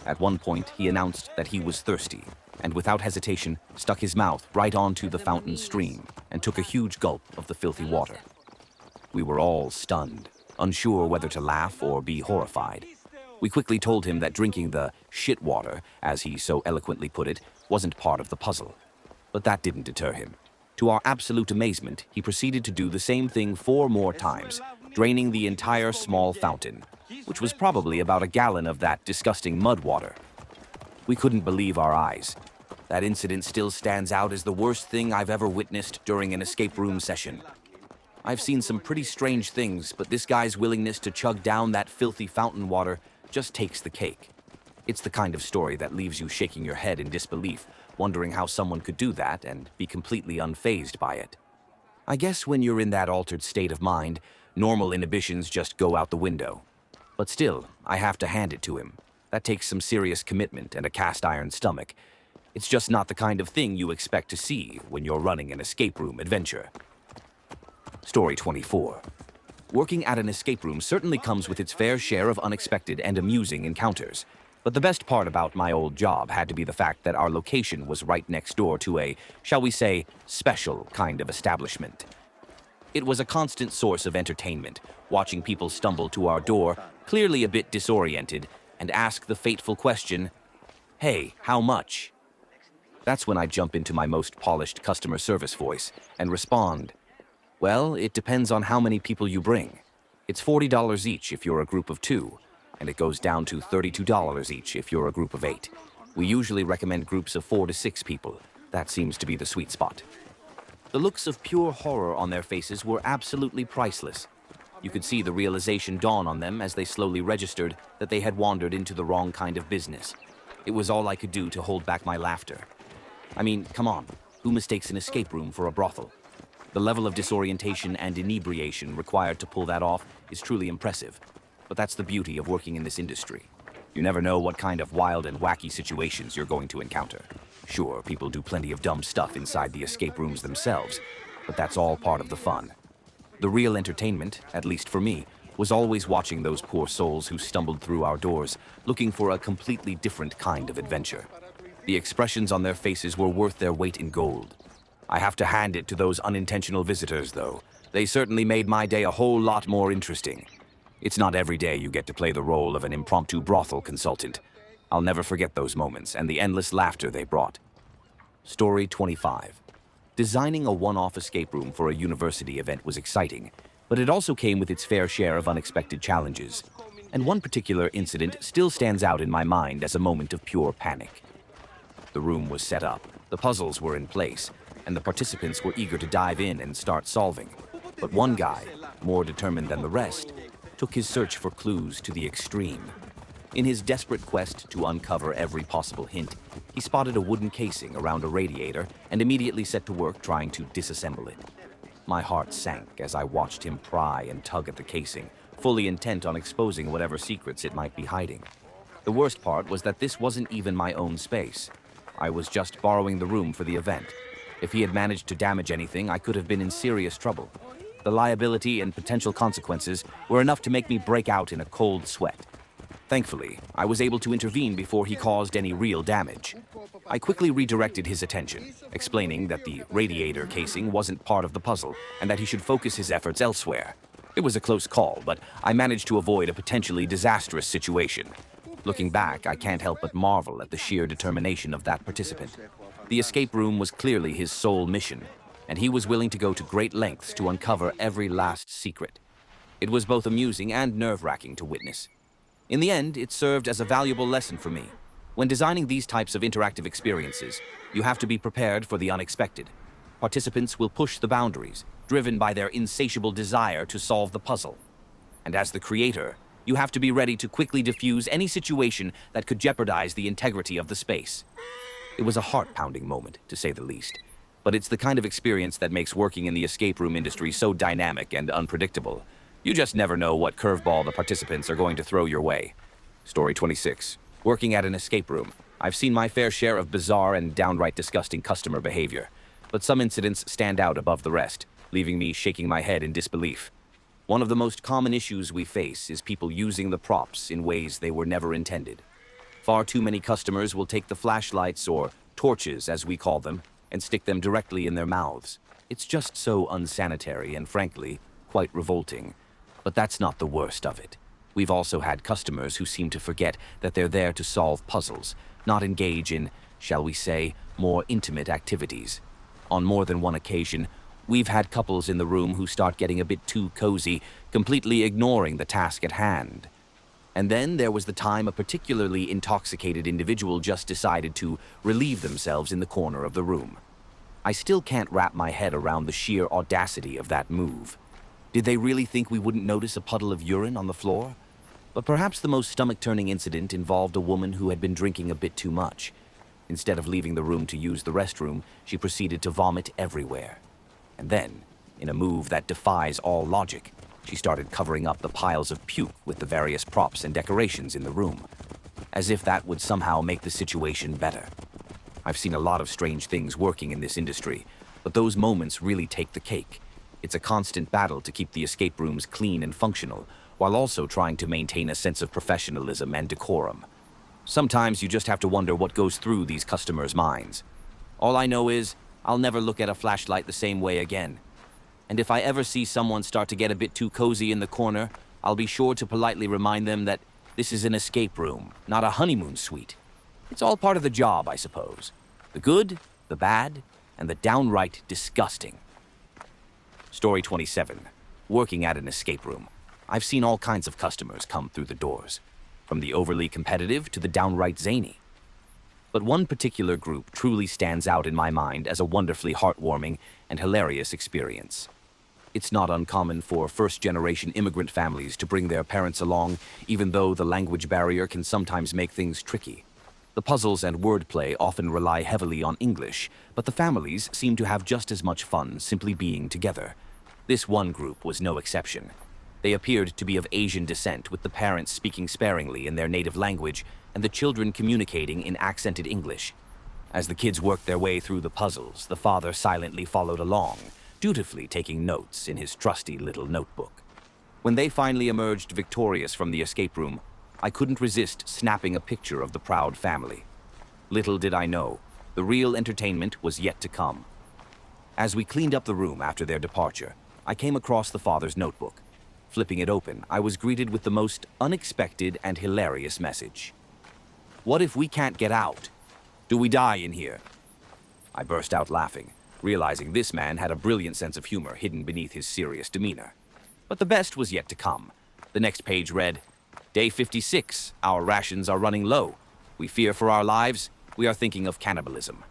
At one point, he announced that he was thirsty, and without hesitation, stuck his mouth right onto the fountain stream and took a huge gulp of the filthy water. We were all stunned, unsure whether to laugh or be horrified. We quickly told him that drinking the shit water, as he so eloquently put it, wasn't part of the puzzle. But that didn't deter him. To our absolute amazement, he proceeded to do the same thing 4 more times, draining the entire small fountain, which was probably about a gallon of that disgusting mud water. We couldn't believe our eyes. That incident still stands out as the worst thing I've ever witnessed during an escape room session. I've seen some pretty strange things, but this guy's willingness to chug down that filthy fountain water just takes the cake. It's the kind of story that leaves you shaking your head in disbelief, wondering how someone could do that and be completely unfazed by it. I guess when you're in that altered state of mind, normal inhibitions just go out the window. But still, I have to hand it to him. That takes some serious commitment and a cast-iron stomach. It's just not the kind of thing you expect to see when you're running an escape room adventure. Story 24. Working at an escape room certainly comes with its fair share of unexpected and amusing encounters. But the best part about my old job had to be the fact that our location was right next door to a, shall we say, special kind of establishment. It was a constant source of entertainment, watching people stumble to our door, clearly a bit disoriented, and ask the fateful question, "Hey, how much?" That's when I jump into my most polished customer service voice and respond, "Well, it depends on how many people you bring. It's $40 each if you're a group of 2, and it goes down to $32 each if you're a group of 8. We usually recommend groups of 4 to 6 people. That seems to be the sweet spot." The looks of pure horror on their faces were absolutely priceless. You could see the realization dawn on them as they slowly registered that they had wandered into the wrong kind of business. It was all I could do to hold back my laughter. I mean, come on, who mistakes an escape room for a brothel? The level of disorientation and inebriation required to pull that off is truly impressive. But that's the beauty of working in this industry. You never know what kind of wild and wacky situations you're going to encounter. Sure, people do plenty of dumb stuff inside the escape rooms themselves, but that's all part of the fun. The real entertainment, at least for me, was always watching those poor souls who stumbled through our doors, looking for a completely different kind of adventure. The expressions on their faces were worth their weight in gold. I have to hand it to those unintentional visitors, though. They certainly made my day a whole lot more interesting. It's not every day you get to play the role of an impromptu brothel consultant. I'll never forget those moments and the endless laughter they brought. Story 25. Designing a one-off escape room for a university event was exciting, but it also came with its fair share of unexpected challenges. And one particular incident still stands out in my mind as a moment of pure panic. The room was set up, the puzzles were in place, and the participants were eager to dive in and start solving. But one guy, more determined than the rest, took his search for clues to the extreme. In his desperate quest to uncover every possible hint, he spotted a wooden casing around a radiator and immediately set to work trying to disassemble it. My heart sank as I watched him pry and tug at the casing, fully intent on exposing whatever secrets it might be hiding. The worst part was that this wasn't even my own space. I was just borrowing the room for the event. If he had managed to damage anything, I could have been in serious trouble. The liability and potential consequences were enough to make me break out in a cold sweat. Thankfully, I was able to intervene before he caused any real damage. I quickly redirected his attention, explaining that the radiator casing wasn't part of the puzzle and that he should focus his efforts elsewhere. It was a close call, but I managed to avoid a potentially disastrous situation. Looking back, I can't help but marvel at the sheer determination of that participant. The escape room was clearly his sole mission, and he was willing to go to great lengths to uncover every last secret. It was both amusing and nerve-wracking to witness. In the end, it served as a valuable lesson for me. When designing these types of interactive experiences, you have to be prepared for the unexpected. Participants will push the boundaries, driven by their insatiable desire to solve the puzzle. And as the creator, you have to be ready to quickly diffuse any situation that could jeopardize the integrity of the space. It was a heart-pounding moment, to say the least. But it's the kind of experience that makes working in the escape room industry so dynamic and unpredictable. You just never know what curveball the participants are going to throw your way. Story 26. Working at an escape room, I've seen my fair share of bizarre and downright disgusting customer behavior. But some incidents stand out above the rest, leaving me shaking my head in disbelief. One of the most common issues we face is people using the props in ways they were never intended. Far too many customers will take the flashlights, or torches as we call them, and stick them directly in their mouths. It's just so unsanitary and, frankly, quite revolting. But that's not the worst of it. We've also had customers who seem to forget that they're there to solve puzzles, not engage in, shall we say, more intimate activities. On more than one occasion, we've had couples in the room who start getting a bit too cozy, completely ignoring the task at hand. And then there was the time a particularly intoxicated individual just decided to relieve themselves in the corner of the room. I still can't wrap my head around the sheer audacity of that move. Did they really think we wouldn't notice a puddle of urine on the floor? But perhaps the most stomach-turning incident involved a woman who had been drinking a bit too much. Instead of leaving the room to use the restroom, she proceeded to vomit everywhere. And then, in a move that defies all logic, she started covering up the piles of puke with the various props and decorations in the room, as if that would somehow make the situation better. I've seen a lot of strange things working in this industry, but those moments really take the cake. It's a constant battle to keep the escape rooms clean and functional, while also trying to maintain a sense of professionalism and decorum. Sometimes you just have to wonder what goes through these customers' minds. All I know is, I'll never look at a flashlight the same way again. And if I ever see someone start to get a bit too cozy in the corner, I'll be sure to politely remind them that this is an escape room, not a honeymoon suite. It's all part of the job, I suppose. The good, the bad, and the downright disgusting. Story 27. Working at an escape room. I've seen all kinds of customers come through the doors, from the overly competitive to the downright zany. But one particular group truly stands out in my mind as a wonderfully heartwarming and hilarious experience. It's not uncommon for first-generation immigrant families to bring their parents along, even though the language barrier can sometimes make things tricky. The puzzles and wordplay often rely heavily on English, but the families seem to have just as much fun simply being together. This one group was no exception. They appeared to be of Asian descent, with the parents speaking sparingly in their native language and the children communicating in accented English. As the kids worked their way through the puzzles, the father silently followed along, dutifully taking notes in his trusty little notebook. When they finally emerged victorious from the escape room, I couldn't resist snapping a picture of the proud family. Little did I know, the real entertainment was yet to come. As we cleaned up the room after their departure, I came across the father's notebook. Flipping it open, I was greeted with the most unexpected and hilarious message. "What if we can't get out? Do we die in here?" I burst out laughing, realizing this man had a brilliant sense of humor hidden beneath his serious demeanor. But the best was yet to come. The next page read, "Day 56, our rations are running low. We fear for our lives. We are thinking of cannibalism."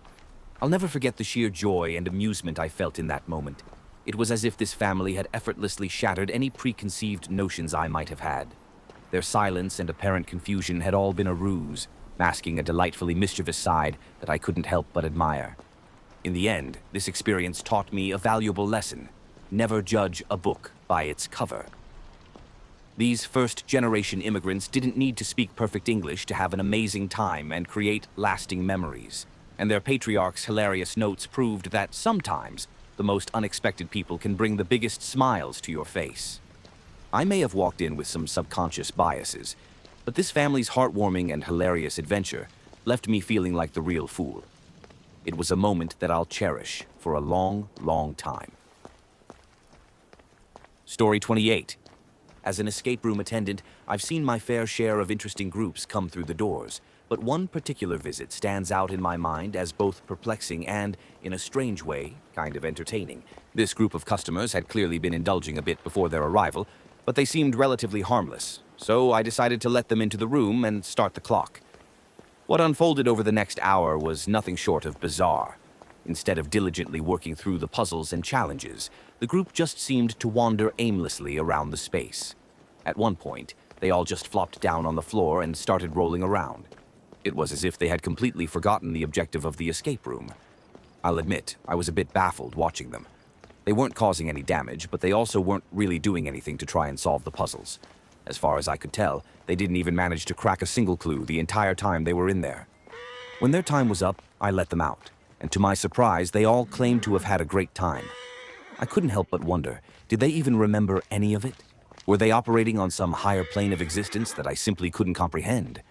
I'll never forget the sheer joy and amusement I felt in that moment. It was as if this family had effortlessly shattered any preconceived notions I might have had. Their silence and apparent confusion had all been a ruse, masking a delightfully mischievous side that I couldn't help but admire. In the end, this experience taught me a valuable lesson: never judge a book by its cover. These first-generation immigrants didn't need to speak perfect English to have an amazing time and create lasting memories, and their patriarch's hilarious notes proved that sometimes the most unexpected people can bring the biggest smiles to your face. I may have walked in with some subconscious biases, but this family's heartwarming and hilarious adventure left me feeling like the real fool. It was a moment that I'll cherish for a long, long time. Story 28. As an escape room attendant, I've seen my fair share of interesting groups come through the doors, but one particular visit stands out in my mind as both perplexing and, in a strange way, kind of entertaining. This group of customers had clearly been indulging a bit before their arrival, but they seemed relatively harmless, so I decided to let them into the room and start the clock. What unfolded over the next hour was nothing short of bizarre. Instead of diligently working through the puzzles and challenges, the group just seemed to wander aimlessly around the space. At one point, they all just flopped down on the floor and started rolling around. It was as if they had completely forgotten the objective of the escape room. I'll admit, I was a bit baffled watching them. They weren't causing any damage, but they also weren't really doing anything to try and solve the puzzles. As far as I could tell, they didn't even manage to crack a single clue the entire time they were in there. When their time was up, I let them out, and to my surprise, they all claimed to have had a great time. I couldn't help but wonder, did they even remember any of it? Were they operating on some higher plane of existence that I simply couldn't comprehend?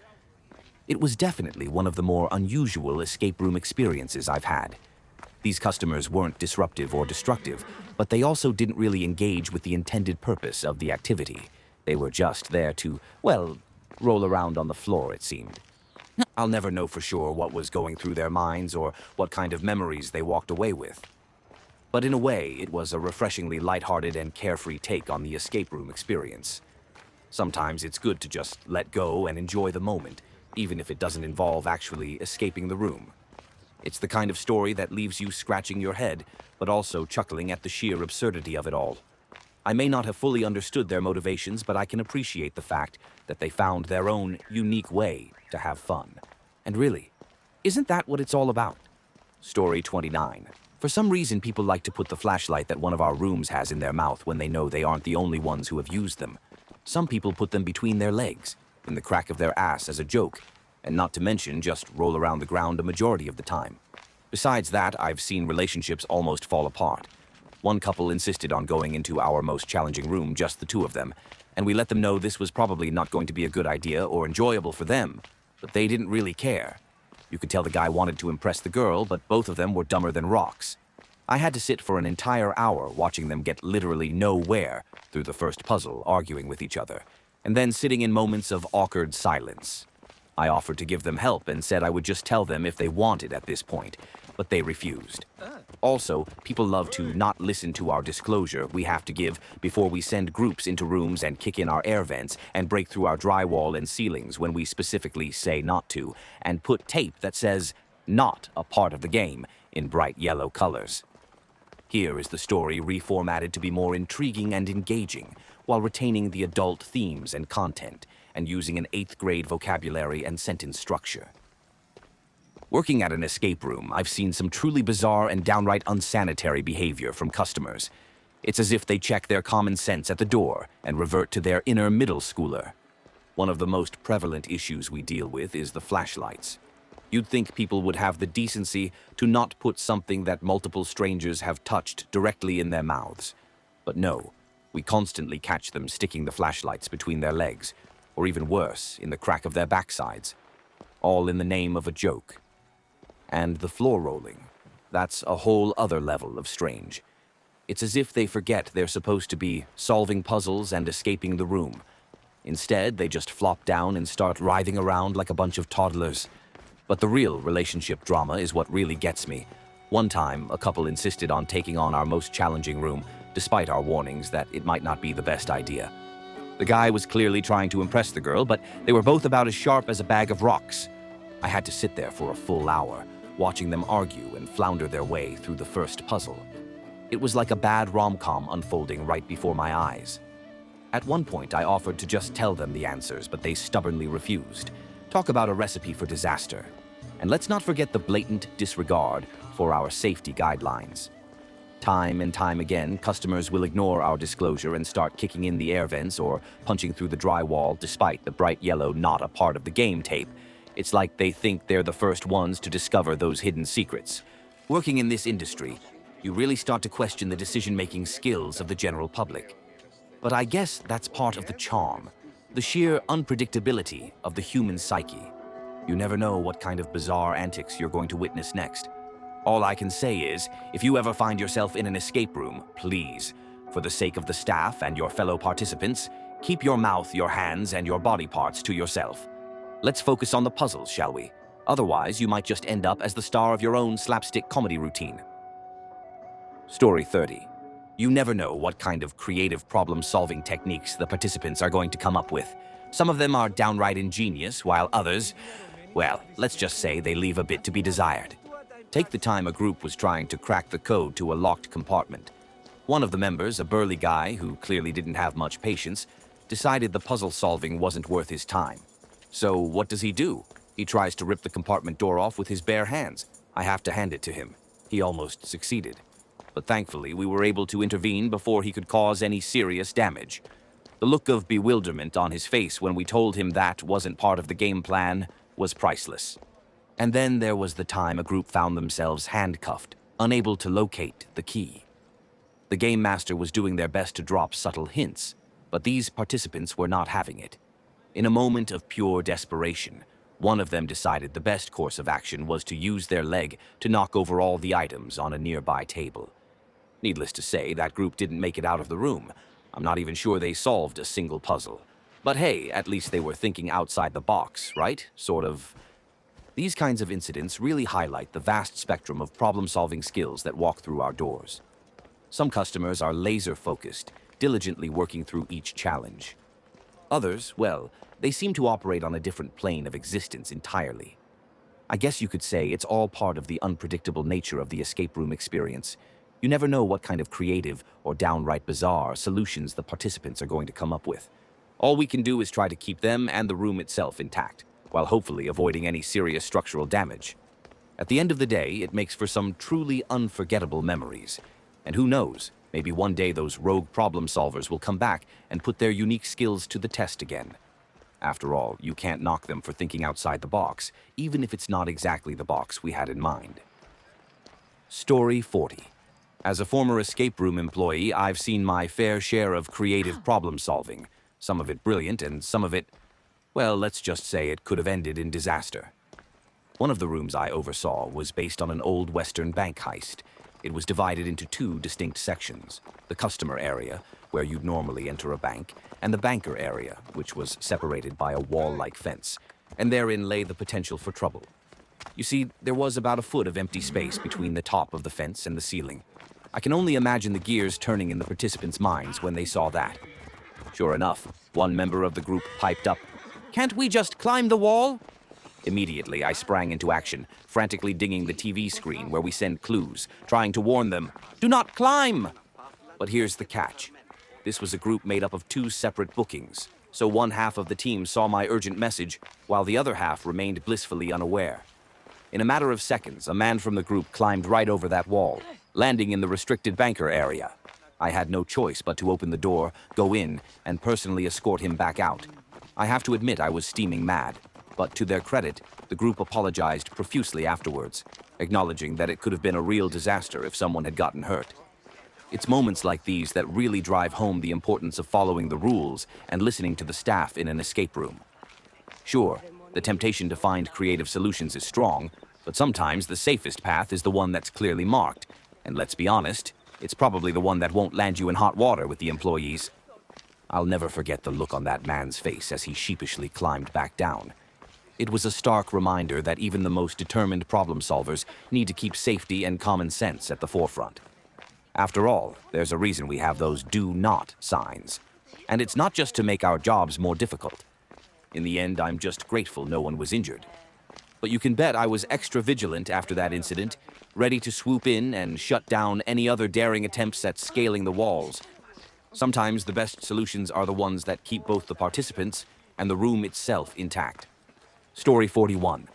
It was definitely one of the more unusual escape room experiences I've had. These customers weren't disruptive or destructive, but they also didn't really engage with the intended purpose of the activity. They were just there to, well, roll around on the floor, it seemed. I'll never know for sure what was going through their minds or what kind of memories they walked away with. But in a way, it was a refreshingly lighthearted and carefree take on the escape room experience. Sometimes it's good to just let go and enjoy the moment, even if it doesn't involve actually escaping the room. It's the kind of story that leaves you scratching your head, but also chuckling at the sheer absurdity of it all. I may not have fully understood their motivations, but I can appreciate the fact that they found their own unique way to have fun. And really, isn't that what it's all about? Story 29. For some reason, people like to put the flashlight that one of our rooms has in their mouth when they know they aren't the only ones who have used them. Some people put them between their legs, in the crack of their ass as a joke, and not to mention just roll around the ground a majority of the time. Besides that, I've seen relationships almost fall apart. One couple insisted on going into our most challenging room, just the two of them, and we let them know this was probably not going to be a good idea or enjoyable for them, but they didn't really care. You could tell the guy wanted to impress the girl, but both of them were dumber than rocks. I had to sit for an entire hour watching them get literally nowhere through the first puzzle, arguing with each other, and then sitting in moments of awkward silence. I offered to give them help and said I would just tell them if they wanted at this point, but they refused. Also, people love to not listen to our disclosure we have to give before we send groups into rooms and kick in our air vents and break through our drywall and ceilings when we specifically say not to, and put tape that says, "Not a part of the game," in bright yellow colors. Here is the story reformatted to be more intriguing and engaging, while retaining the adult themes and content, and using an 8th grade vocabulary and sentence structure. Working at an escape room, I've seen some truly bizarre and downright unsanitary behavior from customers. It's as if they check their common sense at the door and revert to their inner middle schooler. One of the most prevalent issues we deal with is the flashlights. You'd think people would have the decency to not put something that multiple strangers have touched directly in their mouths. But no, we constantly catch them sticking the flashlights between their legs, or even worse, in the crack of their backsides. All in the name of a joke. And the floor rolling, that's a whole other level of strange. It's as if they forget they're supposed to be solving puzzles and escaping the room. Instead, they just flop down and start writhing around like a bunch of toddlers. But the real relationship drama is what really gets me. One time, a couple insisted on taking on our most challenging room, despite our warnings that it might not be the best idea. The guy was clearly trying to impress the girl, but they were both about as sharp as a bag of rocks. I had to sit there for a full hour, watching them argue and flounder their way through the first puzzle. It was like a bad rom-com unfolding right before my eyes. At one point, I offered to just tell them the answers, but they stubbornly refused. Talk about a recipe for disaster. And let's not forget the blatant disregard for our safety guidelines. Time and time again, customers will ignore our disclosure and start kicking in the air vents or punching through the drywall despite the bright yellow "not a part of the game" tape. It's like they think they're the first ones to discover those hidden secrets. Working in this industry, you really start to question the decision-making skills of the general public. But I guess that's part of the charm, the sheer unpredictability of the human psyche. You never know what kind of bizarre antics you're going to witness next. All I can say is, if you ever find yourself in an escape room, please, for the sake of the staff and your fellow participants, keep your mouth, your hands, and your body parts to yourself. Let's focus on the puzzles, shall we? Otherwise, you might just end up as the star of your own slapstick comedy routine. Story 30. You never know what kind of creative problem-solving techniques the participants are going to come up with. Some of them are downright ingenious, while others, well, let's just say they leave a bit to be desired. Take the time a group was trying to crack the code to a locked compartment. One of the members, a burly guy who clearly didn't have much patience, decided the puzzle solving wasn't worth his time. So what does he do? He tries to rip the compartment door off with his bare hands. I have to hand it to him. He almost succeeded. But thankfully, we were able to intervene before he could cause any serious damage. The look of bewilderment on his face when we told him that wasn't part of the game plan was priceless. And then there was the time a group found themselves handcuffed, unable to locate the key. The game master was doing their best to drop subtle hints, but these participants were not having it. In a moment of pure desperation, one of them decided the best course of action was to use their leg to knock over all the items on a nearby table. Needless to say, that group didn't make it out of the room. I'm not even sure they solved a single puzzle. But hey, at least they were thinking outside the box, right? Sort of. These kinds of incidents really highlight the vast spectrum of problem-solving skills that walk through our doors. Some customers are laser-focused, diligently working through each challenge. Others, well, they seem to operate on a different plane of existence entirely. I guess you could say it's all part of the unpredictable nature of the escape room experience. You never know what kind of creative or downright bizarre solutions the participants are going to come up with. All we can do is try to keep them and the room itself intact, while hopefully avoiding any serious structural damage. At the end of the day, it makes for some truly unforgettable memories. And who knows, maybe one day those rogue problem solvers will come back and put their unique skills to the test again. After all, you can't knock them for thinking outside the box, even if it's not exactly the box we had in mind. Story 40. As a former escape room employee, I've seen my fair share of creative problem solving. Some of it brilliant and some of it, well, let's just say it could have ended in disaster. One of the rooms I oversaw was based on an old Western bank heist. It was divided into two distinct sections: the customer area, where you'd normally enter a bank, and the banker area, which was separated by a wall-like fence, and therein lay the potential for trouble. You see, there was about a foot of empty space between the top of the fence and the ceiling. I can only imagine the gears turning in the participants' minds when they saw that. Sure enough, one member of the group piped up, "Can't we just climb the wall?" Immediately, I sprang into action, frantically dinging the TV screen where we send clues, trying to warn them, "Do not climb!" But here's the catch. This was a group made up of two separate bookings, so one half of the team saw my urgent message, while the other half remained blissfully unaware. In a matter of seconds, a man from the group climbed right over that wall, landing in the restricted banker area. I had no choice but to open the door, go in, and personally escort him back out. I have to admit I was steaming mad, but to their credit, the group apologized profusely afterwards, acknowledging that it could have been a real disaster if someone had gotten hurt. It's moments like these that really drive home the importance of following the rules and listening to the staff in an escape room. Sure, the temptation to find creative solutions is strong, but sometimes the safest path is the one that's clearly marked, and let's be honest, it's probably the one that won't land you in hot water with the employees. I'll never forget the look on that man's face as he sheepishly climbed back down. It was a stark reminder that even the most determined problem solvers need to keep safety and common sense at the forefront. After all, there's a reason we have those "do not" signs. And it's not just to make our jobs more difficult. In the end, I'm just grateful no one was injured. But you can bet I was extra vigilant after that incident, ready to swoop in and shut down any other daring attempts at scaling the walls. Sometimes the best solutions are the ones that keep both the participants and the room itself intact. Story 41.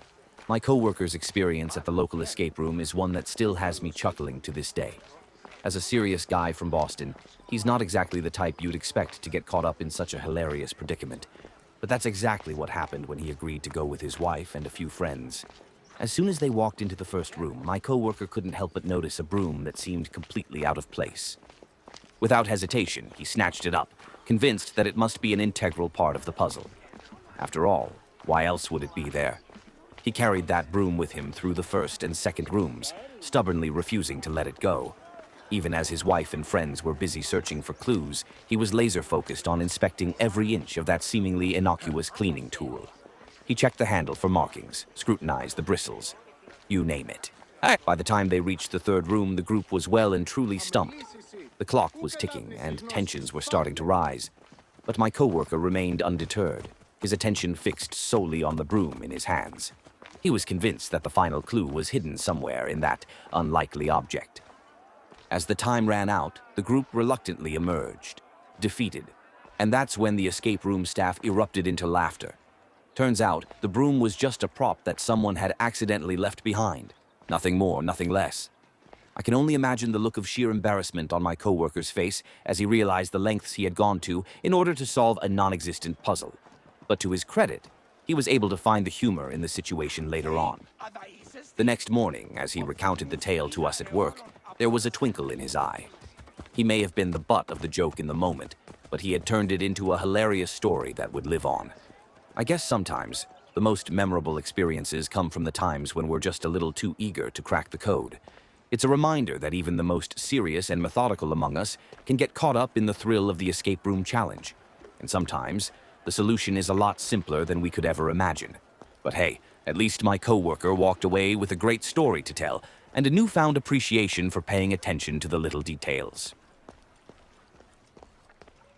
My coworker's experience at the local escape room is one that still has me chuckling to this day. As a serious guy from Boston, he's not exactly the type you'd expect to get caught up in such a hilarious predicament. But that's exactly what happened when he agreed to go with his wife and a few friends. As soon as they walked into the first room, my coworker couldn't help but notice a broom that seemed completely out of place. Without hesitation, he snatched it up, convinced that it must be an integral part of the puzzle. After all, why else would it be there? He carried that broom with him through the first and second rooms, stubbornly refusing to let it go. Even as his wife and friends were busy searching for clues, he was laser-focused on inspecting every inch of that seemingly innocuous cleaning tool. He checked the handle for markings, scrutinized the bristles. You name it. By the time they reached the third room, the group was well and truly stumped. The clock was ticking, and tensions were starting to rise. But my coworker remained undeterred, his attention fixed solely on the broom in his hands. He was convinced that the final clue was hidden somewhere in that unlikely object. As the time ran out, the group reluctantly emerged, defeated, and that's when the escape room staff erupted into laughter. Turns out, the broom was just a prop that someone had accidentally left behind. Nothing more, nothing less. I can only imagine the look of sheer embarrassment on my coworker's face as he realized the lengths he had gone to in order to solve a non-existent puzzle. But to his credit, he was able to find the humor in the situation later on. The next morning, as he recounted the tale to us at work, there was a twinkle in his eye. He may have been the butt of the joke in the moment, but he had turned it into a hilarious story that would live on. I guess sometimes the most memorable experiences come from the times when we're just a little too eager to crack the code. It's a reminder that even the most serious and methodical among us can get caught up in the thrill of the escape room challenge. And sometimes, the solution is a lot simpler than we could ever imagine. But hey, at least my coworker walked away with a great story to tell and a newfound appreciation for paying attention to the little details.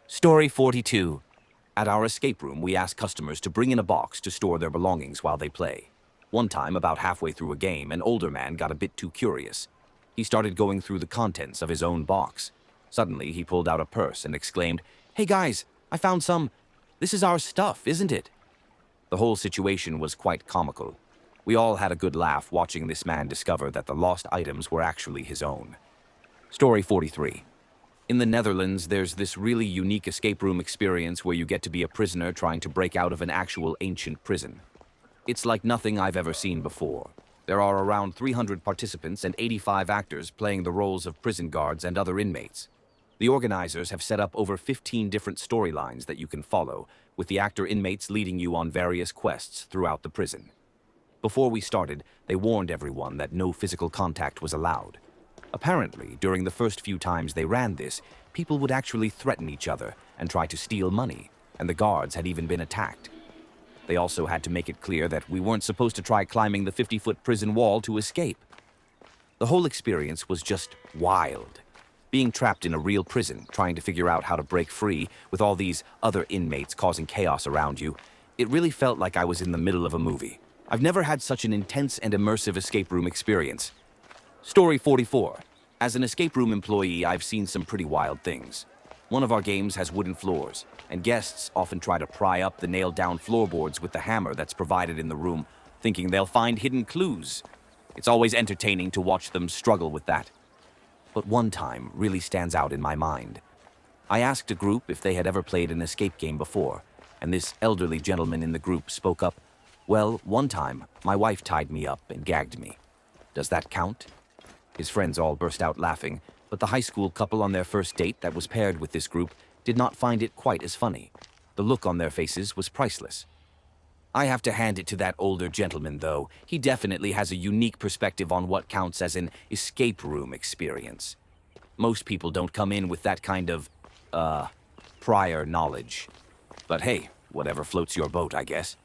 Story 42. At our escape room, we ask customers to bring in a box to store their belongings while they play. One time, about halfway through a game, an older man got a bit too curious. He started going through the contents of his own box. Suddenly, he pulled out a purse and exclaimed, "Hey guys, I found some. This is our stuff, isn't it?" The whole situation was quite comical. We all had a good laugh watching this man discover that the lost items were actually his own. Story 43. In the Netherlands, there's this really unique escape room experience where you get to be a prisoner trying to break out of an actual ancient prison. It's like nothing I've ever seen before. There are around 300 participants and 85 actors playing the roles of prison guards and other inmates. The organizers have set up over 15 different storylines that you can follow, with the actor inmates leading you on various quests throughout the prison. Before we started, they warned everyone that no physical contact was allowed. Apparently, during the first few times they ran this, people would actually threaten each other and try to steal money, and the guards had even been attacked. They also had to make it clear that we weren't supposed to try climbing the 50-foot prison wall to escape. The whole experience was just wild. Being trapped in a real prison, trying to figure out how to break free with all these other inmates causing chaos around you, it really felt like I was in the middle of a movie. I've never had such an intense and immersive escape room experience. Story 44. As an escape room employee, I've seen some pretty wild things. One of our games has wooden floors, and guests often try to pry up the nailed-down floorboards with the hammer that's provided in the room, thinking they'll find hidden clues. It's always entertaining to watch them struggle with that. But one time really stands out in my mind. I asked a group if they had ever played an escape game before, and this elderly gentleman in the group spoke up. "Well, one time, my wife tied me up and gagged me. Does that count?" His friends all burst out laughing, but the high school couple on their first date that was paired with this group did not find it quite as funny. The look on their faces was priceless. I have to hand it to that older gentleman, though. He definitely has a unique perspective on what counts as an escape room experience. Most people don't come in with that kind of, prior knowledge. But hey, whatever floats your boat, I guess.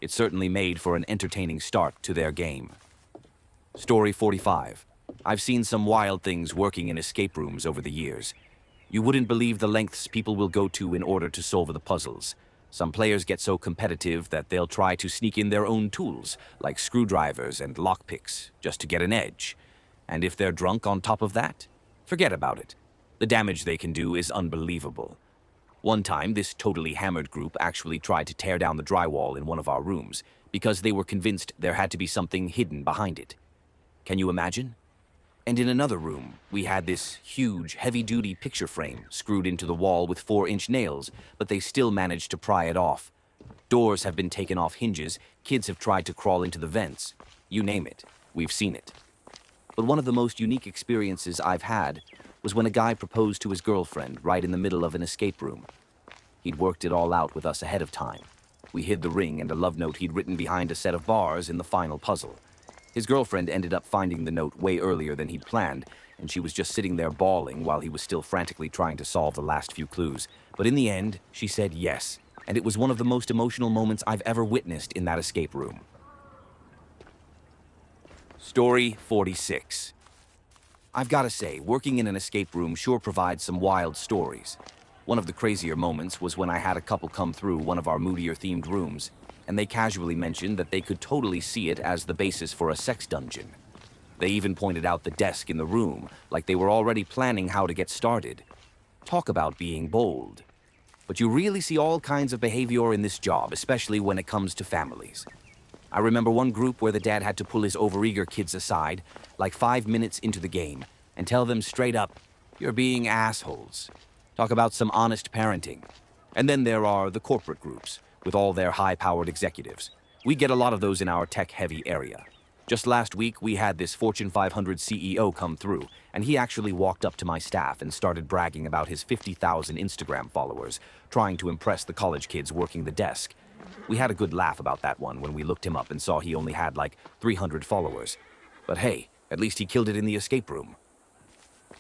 It certainly made for an entertaining start to their game. Story 45. I've seen some wild things working in escape rooms over the years. You wouldn't believe the lengths people will go to in order to solve the puzzles. Some players get so competitive that they'll try to sneak in their own tools, like screwdrivers and lockpicks, just to get an edge. And if they're drunk on top of that, forget about it. The damage they can do is unbelievable. One time, this totally hammered group actually tried to tear down the drywall in one of our rooms because they were convinced there had to be something hidden behind it. Can you imagine? And in another room, we had this huge, heavy-duty picture frame screwed into the wall with 4-inch nails, but they still managed to pry it off. Doors have been taken off hinges, kids have tried to crawl into the vents. You name it, we've seen it. But one of the most unique experiences I've had was when a guy proposed to his girlfriend right in the middle of an escape room. He'd worked it all out with us ahead of time. We hid the ring and a love note he'd written behind a set of bars in the final puzzle. His girlfriend ended up finding the note way earlier than he'd planned, and she was just sitting there bawling while he was still frantically trying to solve the last few clues. But in the end, she said yes, and it was one of the most emotional moments I've ever witnessed in that escape room. Story 46. I've got to say, working in an escape room sure provides some wild stories. One of the crazier moments was when I had a couple come through one of our moodier-themed rooms, and they casually mentioned that they could totally see it as the basis for a sex dungeon. They even pointed out the desk in the room, like they were already planning how to get started. Talk about being bold. But you really see all kinds of behavior in this job, especially when it comes to families. I remember one group where the dad had to pull his overeager kids aside, like 5 minutes into the game, and tell them straight up, "You're being assholes." Talk about some honest parenting. And then there are the corporate groups, with all their high-powered executives. We get a lot of those in our tech-heavy area. Just last week, we had this Fortune 500 CEO come through, and he actually walked up to my staff and started bragging about his 50,000 Instagram followers, trying to impress the college kids working the desk. We had a good laugh about that one when we looked him up and saw he only had like 300 followers. But hey, at least he killed it in the escape room.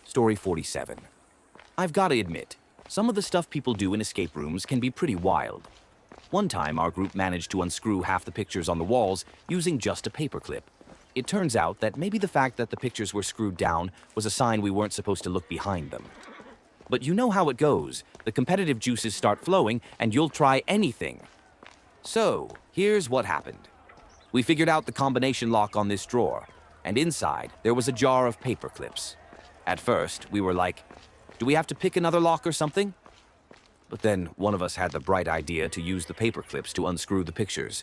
Story 47. I've got to admit, some of the stuff people do in escape rooms can be pretty wild. One time, our group managed to unscrew half the pictures on the walls using just a paperclip. It turns out that maybe the fact that the pictures were screwed down was a sign we weren't supposed to look behind them. But you know how it goes. The competitive juices start flowing, and you'll try anything. So, here's what happened. We figured out the combination lock on this drawer, and inside there was a jar of paper clips. At first, we were like, do we have to pick another lock or something? But then one of us had the bright idea to use the paper clips to unscrew the pictures.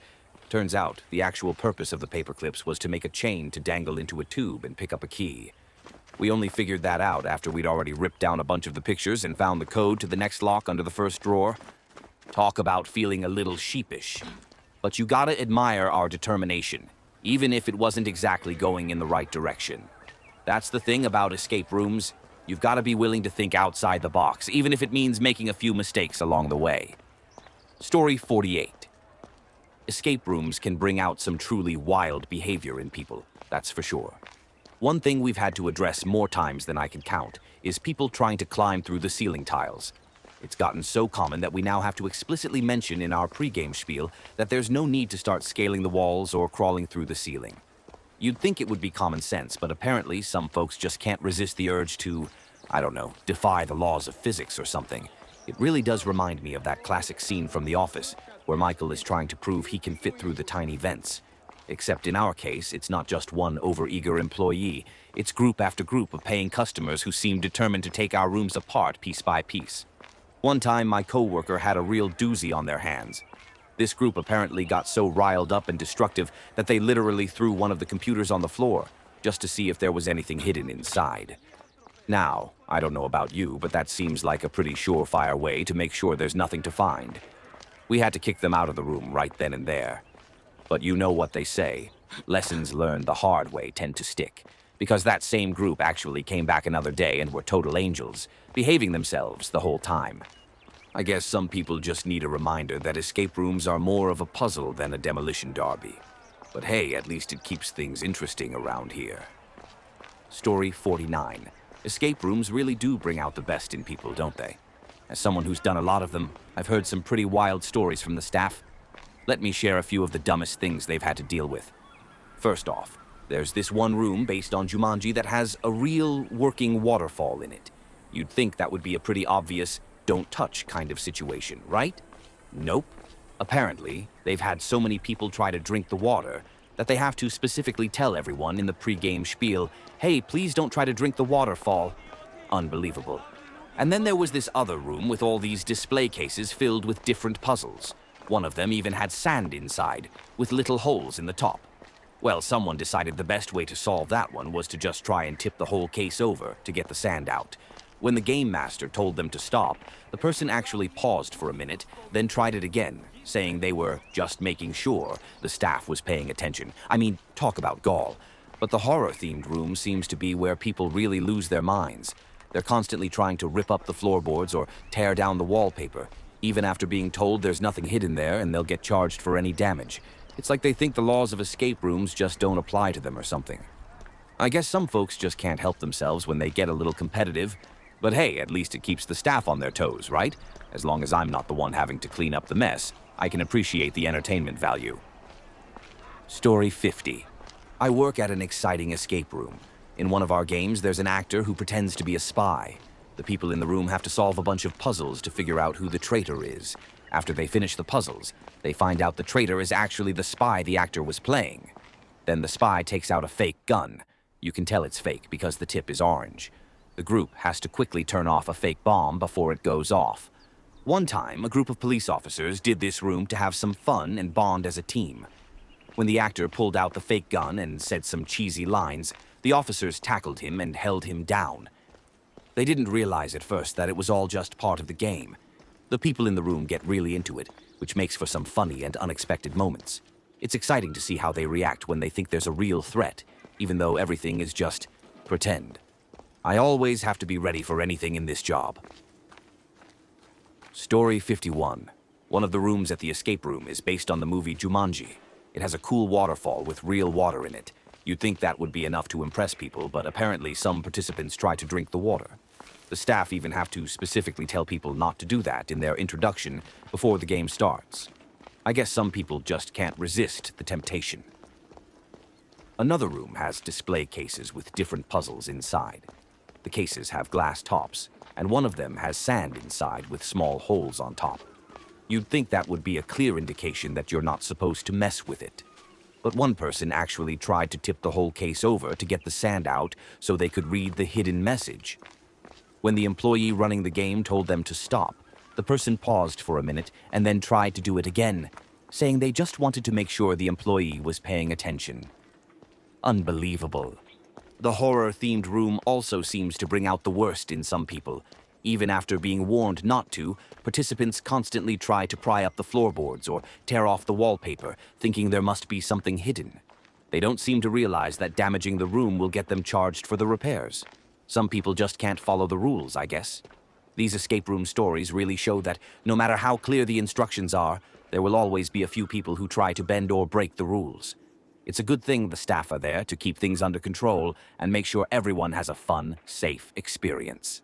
Turns out, the actual purpose of the paper clips was to make a chain to dangle into a tube and pick up a key. We only figured that out after we'd already ripped down a bunch of the pictures and found the code to the next lock under the first drawer. Talk about feeling a little sheepish. But you gotta admire our determination, even if it wasn't exactly going in the right direction. That's the thing about escape rooms. You've gotta be willing to think outside the box, even if it means making a few mistakes along the way. Story 48. Escape rooms can bring out some truly wild behavior in people, that's for sure. One thing we've had to address more times than I can count is people trying to climb through the ceiling tiles. It's gotten so common that we now have to explicitly mention in our pre-game spiel that there's no need to start scaling the walls or crawling through the ceiling. You'd think it would be common sense, but apparently some folks just can't resist the urge to, I don't know, defy the laws of physics or something. It really does remind me of that classic scene from The Office, where Michael is trying to prove he can fit through the tiny vents. Except in our case, it's not just one overeager employee. It's group after group of paying customers who seem determined to take our rooms apart piece by piece. One time, my coworker had a real doozy on their hands. This group apparently got so riled up and destructive that they literally threw one of the computers on the floor, just to see if there was anything hidden inside. Now, I don't know about you, but that seems like a pretty surefire way to make sure there's nothing to find. We had to kick them out of the room right then and there. But you know what they say, lessons learned the hard way tend to stick, because that same group actually came back another day and were total angels, behaving themselves the whole time. I guess some people just need a reminder that escape rooms are more of a puzzle than a demolition derby. But hey, at least it keeps things interesting around here. Story 49. Escape rooms really do bring out the best in people, don't they? As someone who's done a lot of them, I've heard some pretty wild stories from the staff. Let me share a few of the dumbest things they've had to deal with. First off, there's this one room based on Jumanji that has a real working waterfall in it. You'd think that would be a pretty obvious don't touch kind of situation, right? Nope. Apparently, they've had so many people try to drink the water that they have to specifically tell everyone in the pre-game spiel, hey, please don't try to drink the waterfall. Unbelievable. And then there was this other room with all these display cases filled with different puzzles. One of them even had sand inside, with little holes in the top. Well, someone decided the best way to solve that one was to just try and tip the whole case over to get the sand out. When the game master told them to stop, the person actually paused for a minute, then tried it again, saying they were just making sure the staff was paying attention. I mean, talk about gall. But the horror-themed room seems to be where people really lose their minds. They're constantly trying to rip up the floorboards or tear down the wallpaper, even after being told there's nothing hidden there and they'll get charged for any damage. It's like they think the laws of escape rooms just don't apply to them or something. I guess some folks just can't help themselves when they get a little competitive. But hey, at least it keeps the staff on their toes, right? As long as I'm not the one having to clean up the mess, I can appreciate the entertainment value. Story 50. I work at an exciting escape room. In one of our games, there's an actor who pretends to be a spy. The people in the room have to solve a bunch of puzzles to figure out who the traitor is. After they finish the puzzles, they find out the traitor is actually the spy the actor was playing. Then the spy takes out a fake gun. You can tell it's fake because the tip is orange. The group has to quickly turn off a fake bomb before it goes off. One time, a group of police officers did this room to have some fun and bond as a team. When the actor pulled out the fake gun and said some cheesy lines, the officers tackled him and held him down. They didn't realize at first that it was all just part of the game. The people in the room get really into it, which makes for some funny and unexpected moments. It's exciting to see how they react when they think there's a real threat, even though everything is just pretend. I always have to be ready for anything in this job. Story 51. One of the rooms at the escape room is based on the movie Jumanji. It has a cool waterfall with real water in it. You'd think that would be enough to impress people, but apparently some participants try to drink the water. The staff even have to specifically tell people not to do that in their introduction before the game starts. I guess some people just can't resist the temptation. Another room has display cases with different puzzles inside. The cases have glass tops, and one of them has sand inside with small holes on top. You'd think that would be a clear indication that you're not supposed to mess with it. But one person actually tried to tip the whole case over to get the sand out so they could read the hidden message. When the employee running the game told them to stop, the person paused for a minute and then tried to do it again, saying they just wanted to make sure the employee was paying attention. Unbelievable. The horror-themed room also seems to bring out the worst in some people. Even after being warned not to, participants constantly try to pry up the floorboards or tear off the wallpaper, thinking there must be something hidden. They don't seem to realize that damaging the room will get them charged for the repairs. Some people just can't follow the rules, I guess. These escape room stories really show that no matter how clear the instructions are, there will always be a few people who try to bend or break the rules. It's a good thing the staff are there to keep things under control and make sure everyone has a fun, safe experience.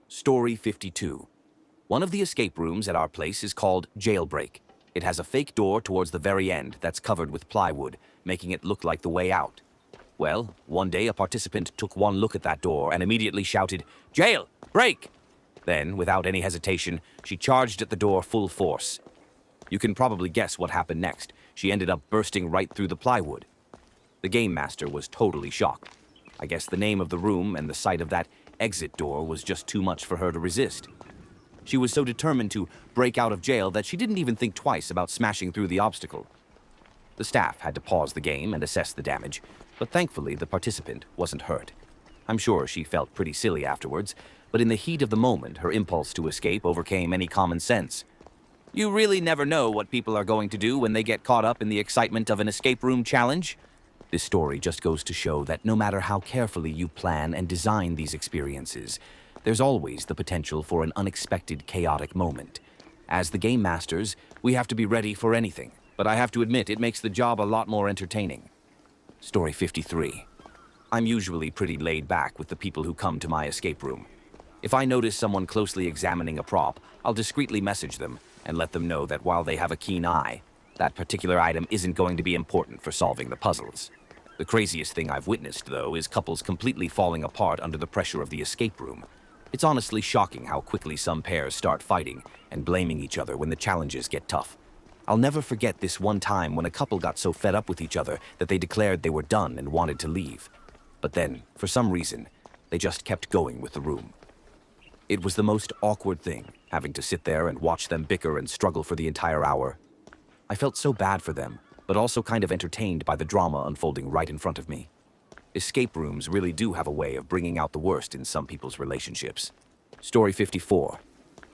Story 52. One of the escape rooms at our place is called Jailbreak. It has a fake door towards the very end that's covered with plywood, making it look like the way out. Well, one day a participant took one look at that door and immediately shouted, "Jail! Break!" Then, without any hesitation, she charged at the door full force. You can probably guess what happened next. She ended up bursting right through the plywood. The game master was totally shocked. I guess the name of the room and the sight of that exit door was just too much for her to resist. She was so determined to break out of jail that she didn't even think twice about smashing through the obstacle. The staff had to pause the game and assess the damage, but thankfully the participant wasn't hurt. I'm sure she felt pretty silly afterwards, but in the heat of the moment, her impulse to escape overcame any common sense. You really never know what people are going to do when they get caught up in the excitement of an escape room challenge. This story just goes to show that no matter how carefully you plan and design these experiences, there's always the potential for an unexpected, chaotic moment. As the game masters, we have to be ready for anything, but I have to admit it makes the job a lot more entertaining. Story 53. I'm usually pretty laid back with the people who come to my escape room. If I notice someone closely examining a prop, I'll discreetly message them and let them know that while they have a keen eye, that particular item isn't going to be important for solving the puzzles. The craziest thing I've witnessed, though, is couples completely falling apart under the pressure of the escape room. It's honestly shocking how quickly some pairs start fighting and blaming each other when the challenges get tough. I'll never forget this one time when a couple got so fed up with each other that they declared they were done and wanted to leave. But then, for some reason, they just kept going with the room. It was the most awkward thing, having to sit there and watch them bicker and struggle for the entire hour. I felt so bad for them, but also kind of entertained by the drama unfolding right in front of me. Escape rooms really do have a way of bringing out the worst in some people's relationships. Story 54.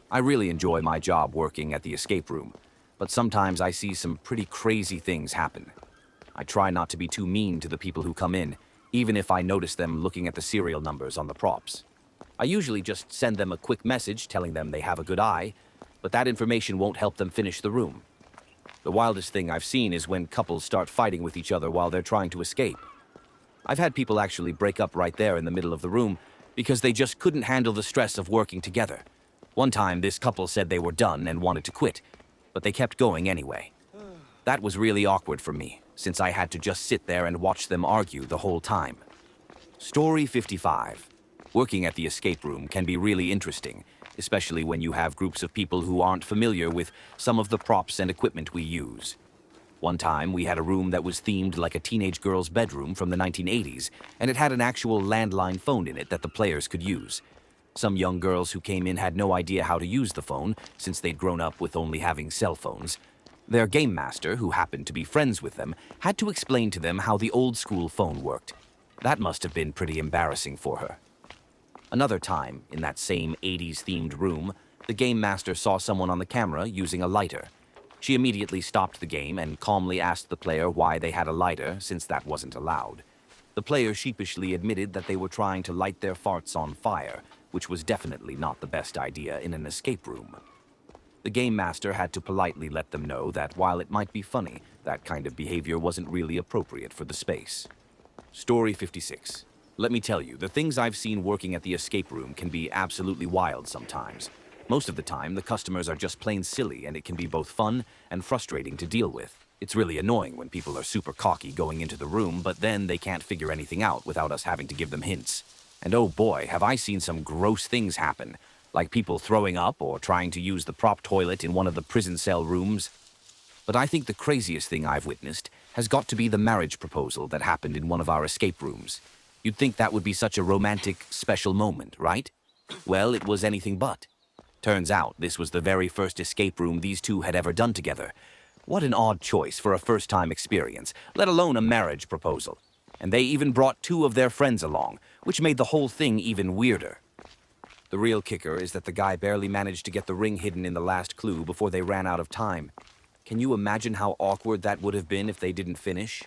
I really enjoy my job working at the escape room, but sometimes I see some pretty crazy things happen. I try not to be too mean to the people who come in, even if I notice them looking at the serial numbers on the props. I usually just send them a quick message telling them they have a good eye, but that information won't help them finish the room. The wildest thing I've seen is when couples start fighting with each other while they're trying to escape. I've had people actually break up right there in the middle of the room because they just couldn't handle the stress of working together. One time, this couple said they were done and wanted to quit, but they kept going anyway. That was really awkward for me, since I had to just sit there and watch them argue the whole time. Story 55. Working at the escape room can be really interesting, especially when you have groups of people who aren't familiar with some of the props and equipment we use. One time, we had a room that was themed like a teenage girl's bedroom from the 1980s, and it had an actual landline phone in it that the players could use. Some young girls who came in had no idea how to use the phone, since they'd grown up with only having cell phones. Their game master, who happened to be friends with them, had to explain to them how the old-school phone worked. That must have been pretty embarrassing for her. Another time, in that same 80s-themed room, the game master saw someone on the camera using a lighter. She immediately stopped the game and calmly asked the player why they had a lighter, since that wasn't allowed. The player sheepishly admitted that they were trying to light their farts on fire, which was definitely not the best idea in an escape room. The game master had to politely let them know that while it might be funny, that kind of behavior wasn't really appropriate for the space. Story 56. Let me tell you, the things I've seen working at the escape room can be absolutely wild sometimes. Most of the time, the customers are just plain silly, and it can be both fun and frustrating to deal with. It's really annoying when people are super cocky going into the room, but then they can't figure anything out without us having to give them hints. And oh boy, have I seen some gross things happen, like people throwing up or trying to use the prop toilet in one of the prison cell rooms. But I think the craziest thing I've witnessed has got to be the marriage proposal that happened in one of our escape rooms. You'd think that would be such a romantic, special moment, right? Well, it was anything but. Turns out this was the very first escape room these two had ever done together. What an odd choice for a first-time experience, let alone a marriage proposal. And they even brought two of their friends along, which made the whole thing even weirder. The real kicker is that the guy barely managed to get the ring hidden in the last clue before they ran out of time. Can you imagine how awkward that would have been if they didn't finish?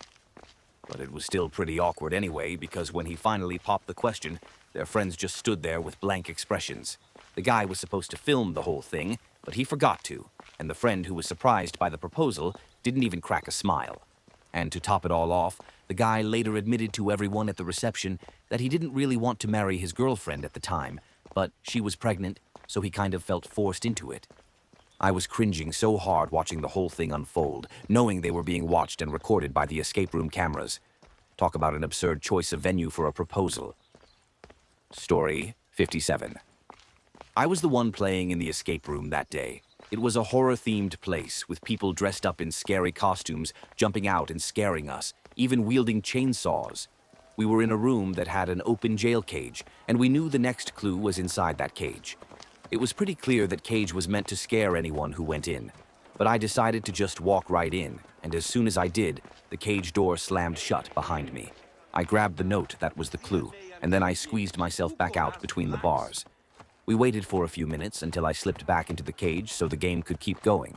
But it was still pretty awkward anyway, because when he finally popped the question, their friends just stood there with blank expressions. The guy was supposed to film the whole thing, but he forgot to, and the friend who was surprised by the proposal didn't even crack a smile. And to top it all off, the guy later admitted to everyone at the reception that he didn't really want to marry his girlfriend at the time, but she was pregnant, so he kind of felt forced into it. I was cringing so hard watching the whole thing unfold, knowing they were being watched and recorded by the escape room cameras. Talk about an absurd choice of venue for a proposal. Story 57. I was the one playing in the escape room that day. It was a horror-themed place with people dressed up in scary costumes, jumping out and scaring us, even wielding chainsaws. We were in a room that had an open jail cage, and we knew the next clue was inside that cage. It was pretty clear that cage was meant to scare anyone who went in, but I decided to just walk right in, and as soon as I did, the cage door slammed shut behind me. I grabbed the note that was the clue, and then I squeezed myself back out between the bars. We waited for a few minutes until I slipped back into the cage so the game could keep going.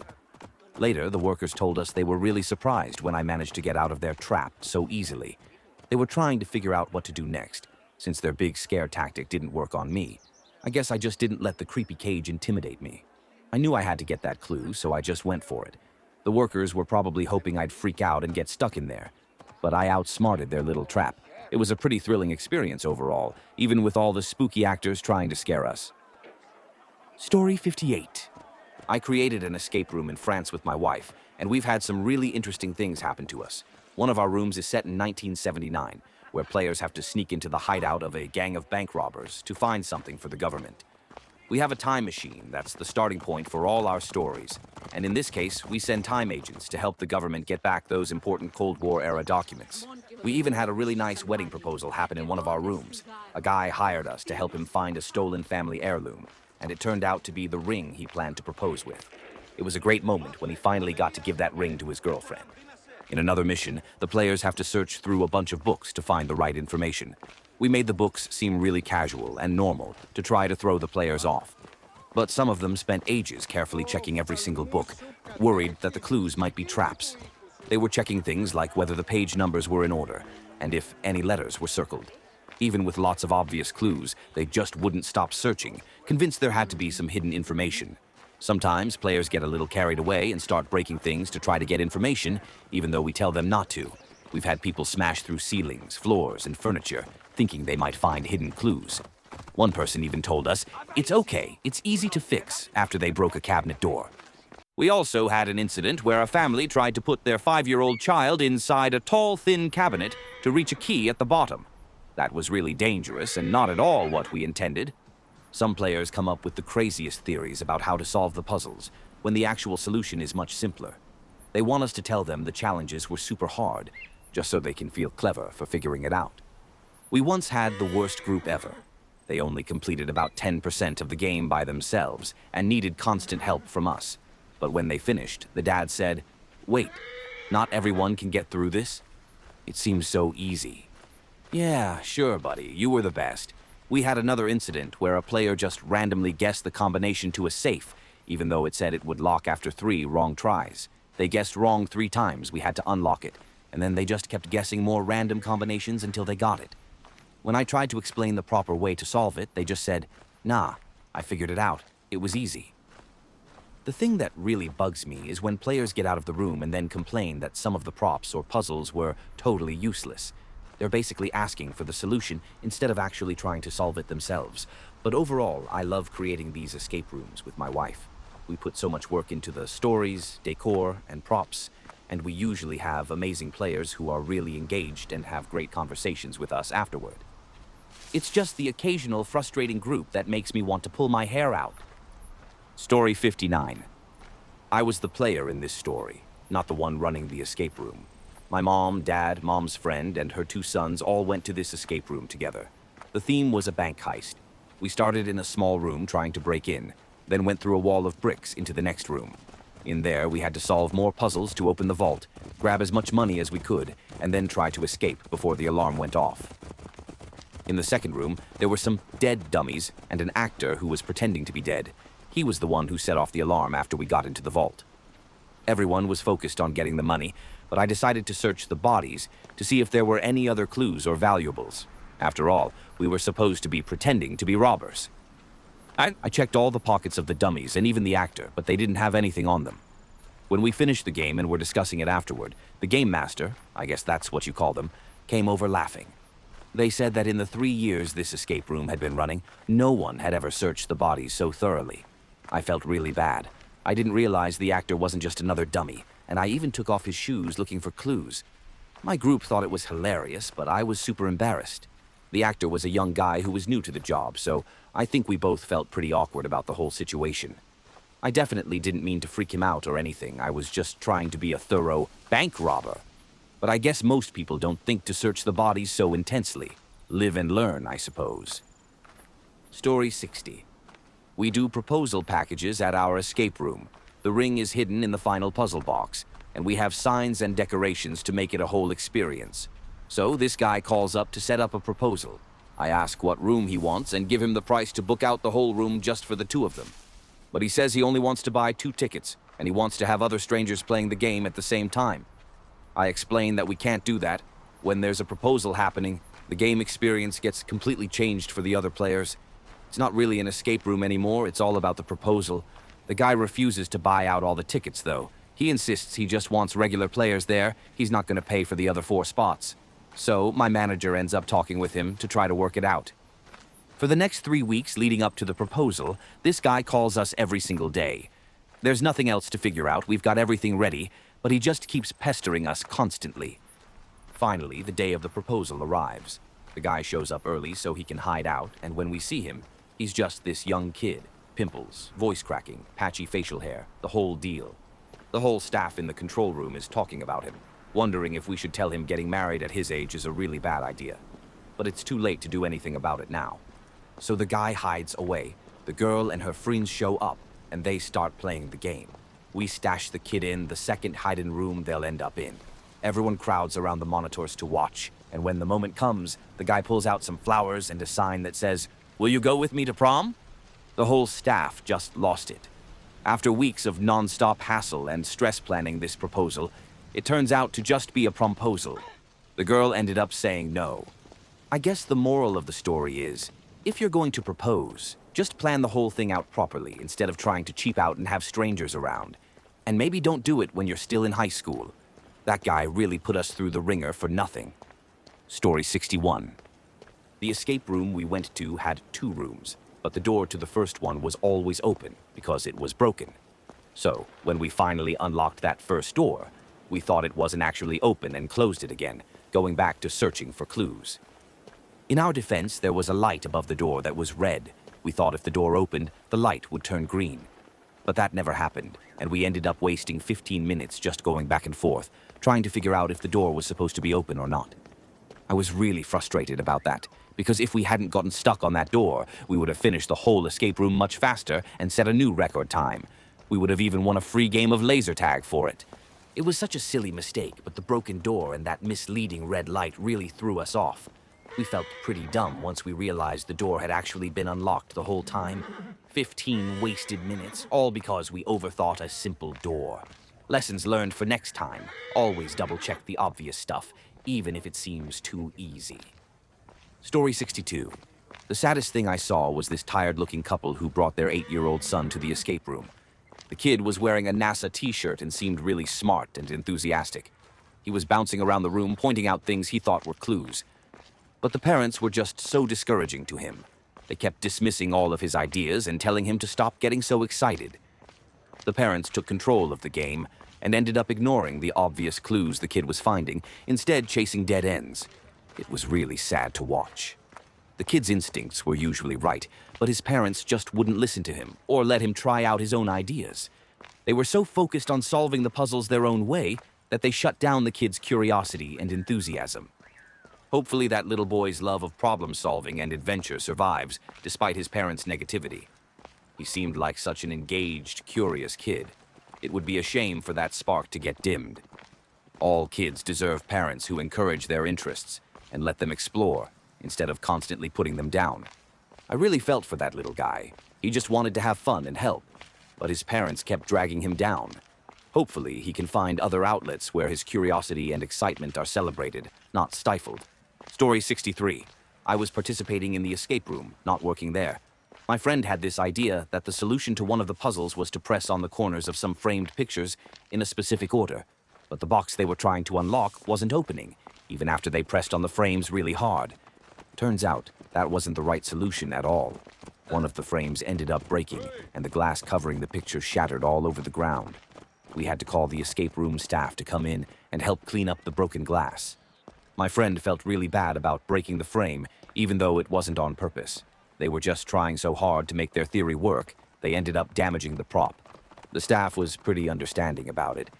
Later, the workers told us they were really surprised when I managed to get out of their trap so easily. They were trying to figure out what to do next, since their big scare tactic didn't work on me. I guess I just didn't let the creepy cage intimidate me. I knew I had to get that clue, so I just went for it. The workers were probably hoping I'd freak out and get stuck in there, but I outsmarted their little trap. It was a pretty thrilling experience overall, even with all the spooky actors trying to scare us. Story 58. I created an escape room in France with my wife, and we've had some really interesting things happen to us. One of our rooms is set in 1979, where players have to sneak into the hideout of a gang of bank robbers to find something for the government. We have a time machine that's the starting point for all our stories, and in this case, we send time agents to help the government get back those important Cold War-era documents. We even had a really nice wedding proposal happen in one of our rooms. A guy hired us to help him find a stolen family heirloom, and it turned out to be the ring he planned to propose with. It was a great moment when he finally got to give that ring to his girlfriend. In another mission, the players have to search through a bunch of books to find the right information. We made the books seem really casual and normal to try to throw the players off. But some of them spent ages carefully checking every single book, worried that the clues might be traps. They were checking things like whether the page numbers were in order, and if any letters were circled. Even with lots of obvious clues, they just wouldn't stop searching, convinced there had to be some hidden information. Sometimes players get a little carried away and start breaking things to try to get information, even though we tell them not to. We've had people smash through ceilings, floors, and furniture, thinking they might find hidden clues. One person even told us, "It's okay, it's easy to fix," after they broke a cabinet door. We also had an incident where a family tried to put their 5-year-old child inside a tall, thin cabinet to reach a key at the bottom. That was really dangerous and not at all what we intended. Some players come up with the craziest theories about how to solve the puzzles, when the actual solution is much simpler. They want us to tell them the challenges were super hard, just so they can feel clever for figuring it out. We once had the worst group ever. They only completed about 10% of the game by themselves and needed constant help from us. But when they finished, the dad said, "Wait, not everyone can get through this? It seems so easy." Yeah, sure, buddy, you were the best. We had another incident where a player just randomly guessed the combination to a safe, even though it said it would lock after 3 wrong tries. They guessed wrong 3 times, we had to unlock it, and then they just kept guessing more random combinations until they got it. When I tried to explain the proper way to solve it, they just said, "Nah, I figured it out. It was easy." The thing that really bugs me is when players get out of the room and then complain that some of the props or puzzles were totally useless. They're basically asking for the solution instead of actually trying to solve it themselves. But overall, I love creating these escape rooms with my wife. We put so much work into the stories, decor, and props, and we usually have amazing players who are really engaged and have great conversations with us afterward. It's just the occasional frustrating group that makes me want to pull my hair out. Story 59. I was the player in this story, not the one running the escape room. My mom, dad, mom's friend, and her 2 sons all went to this escape room together. The theme was a bank heist. We started in a small room trying to break in, then went through a wall of bricks into the next room. In there, we had to solve more puzzles to open the vault, grab as much money as we could, and then try to escape before the alarm went off. In the second room, there were some dead dummies and an actor who was pretending to be dead. He was the one who set off the alarm after we got into the vault. Everyone was focused on getting the money, but I decided to search the bodies to see if there were any other clues or valuables. After all, we were supposed to be pretending to be robbers. I checked all the pockets of the dummies and even the actor, but they didn't have anything on them. When we finished the game and were discussing it afterward, the game master, I guess that's what you call them, came over laughing. They said that in the 3 years this escape room had been running, no one had ever searched the bodies so thoroughly. I felt really bad. I didn't realize the actor wasn't just another dummy, and I even took off his shoes looking for clues. My group thought it was hilarious, but I was super embarrassed. The actor was a young guy who was new to the job, so I think we both felt pretty awkward about the whole situation. I definitely didn't mean to freak him out or anything. I was just trying to be a thorough bank robber. But I guess most people don't think to search the bodies so intensely. Live and learn, I suppose. Story 60. We do proposal packages at our escape room. The ring is hidden in the final puzzle box, and we have signs and decorations to make it a whole experience. So this guy calls up to set up a proposal. I ask what room he wants and give him the price to book out the whole room just for the 2 of them. But he says he only wants to buy 2 tickets, and he wants to have other strangers playing the game at the same time. I explain that we can't do that. When there's a proposal happening, the game experience gets completely changed for the other players. It's not really an escape room anymore, it's all about the proposal. The guy refuses to buy out all the tickets, though. He insists he just wants regular players there. He's not going to pay for the other 4 spots. So my manager ends up talking with him to try to work it out. For the next 3 weeks leading up to the proposal, this guy calls us every single day. There's nothing else to figure out, we've got everything ready, but he just keeps pestering us constantly. Finally, the day of the proposal arrives. The guy shows up early so he can hide out, and when we see him, he's just this young kid. Pimples, voice cracking, patchy facial hair, the whole deal. The whole staff in the control room is talking about him, wondering if we should tell him getting married at his age is a really bad idea. But it's too late to do anything about it now. So the guy hides away. The girl and her friends show up, and they start playing the game. We stash the kid in the second hidden room they'll end up in. Everyone crowds around the monitors to watch, and when the moment comes, the guy pulls out some flowers and a sign that says, "Will you go with me to prom?" The whole staff just lost it. After weeks of non-stop hassle and stress planning this proposal, it turns out to just be a promposal. The girl ended up saying no. I guess the moral of the story is, if you're going to propose, just plan the whole thing out properly instead of trying to cheap out and have strangers around. And maybe don't do it when you're still in high school. That guy really put us through the ringer for nothing. Story 61. The escape room we went to had 2 rooms, but the door to the first one was always open because it was broken. So, when we finally unlocked that first door, we thought it wasn't actually open and closed it again, going back to searching for clues. In our defense, there was a light above the door that was red. We thought if the door opened, the light would turn green. But that never happened, and we ended up wasting 15 minutes just going back and forth, trying to figure out if the door was supposed to be open or not. I was really frustrated about that, because if we hadn't gotten stuck on that door, we would have finished the whole escape room much faster and set a new record time. We would have even won a free game of laser tag for it. It was such a silly mistake, but the broken door and that misleading red light really threw us off. We felt pretty dumb once we realized the door had actually been unlocked the whole time. 15 wasted minutes, all because we overthought a simple door. Lessons learned for next time. Always double-check the obvious stuff, even if it seems too easy. Story 62. The saddest thing I saw was this tired-looking couple who brought their 8-year-old son to the escape room. The kid was wearing a NASA t-shirt and seemed really smart and enthusiastic. He was bouncing around the room, pointing out things he thought were clues. But the parents were just so discouraging to him. They kept dismissing all of his ideas and telling him to stop getting so excited. The parents took control of the game and ended up ignoring the obvious clues the kid was finding, instead chasing dead ends. It was really sad to watch. The kid's instincts were usually right, but his parents just wouldn't listen to him or let him try out his own ideas. They were so focused on solving the puzzles their own way that they shut down the kid's curiosity and enthusiasm. Hopefully that little boy's love of problem-solving and adventure survives, despite his parents' negativity. He seemed like such an engaged, curious kid. It would be a shame for that spark to get dimmed. All kids deserve parents who encourage their interests and let them explore, instead of constantly putting them down. I really felt for that little guy. He just wanted to have fun and help, but his parents kept dragging him down. Hopefully, he can find other outlets where his curiosity and excitement are celebrated, not stifled. Story 63. I was participating in the escape room, not working there. My friend had this idea that the solution to one of the puzzles was to press on the corners of some framed pictures in a specific order, but the box they were trying to unlock wasn't opening, even after they pressed on the frames really hard. Turns out, that wasn't the right solution at all. One of the frames ended up breaking, and the glass covering the picture shattered all over the ground. We had to call the escape room staff to come in and help clean up the broken glass. My friend felt really bad about breaking the frame, even though it wasn't on purpose. They were just trying so hard to make their theory work, they ended up damaging the prop. The staff was pretty understanding about it,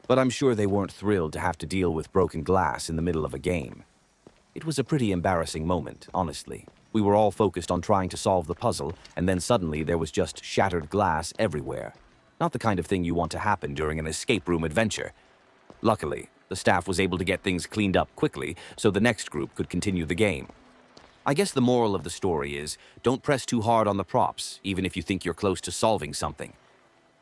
but I'm sure they weren't thrilled to have to deal with broken glass in the middle of a game. It was a pretty embarrassing moment, honestly. We were all focused on trying to solve the puzzle, and then suddenly there was just shattered glass everywhere. Not the kind of thing you want to happen during an escape room adventure. Luckily, the staff was able to get things cleaned up quickly, so the next group could continue the game. I guess the moral of the story is, don't press too hard on the props, even if you think you're close to solving something.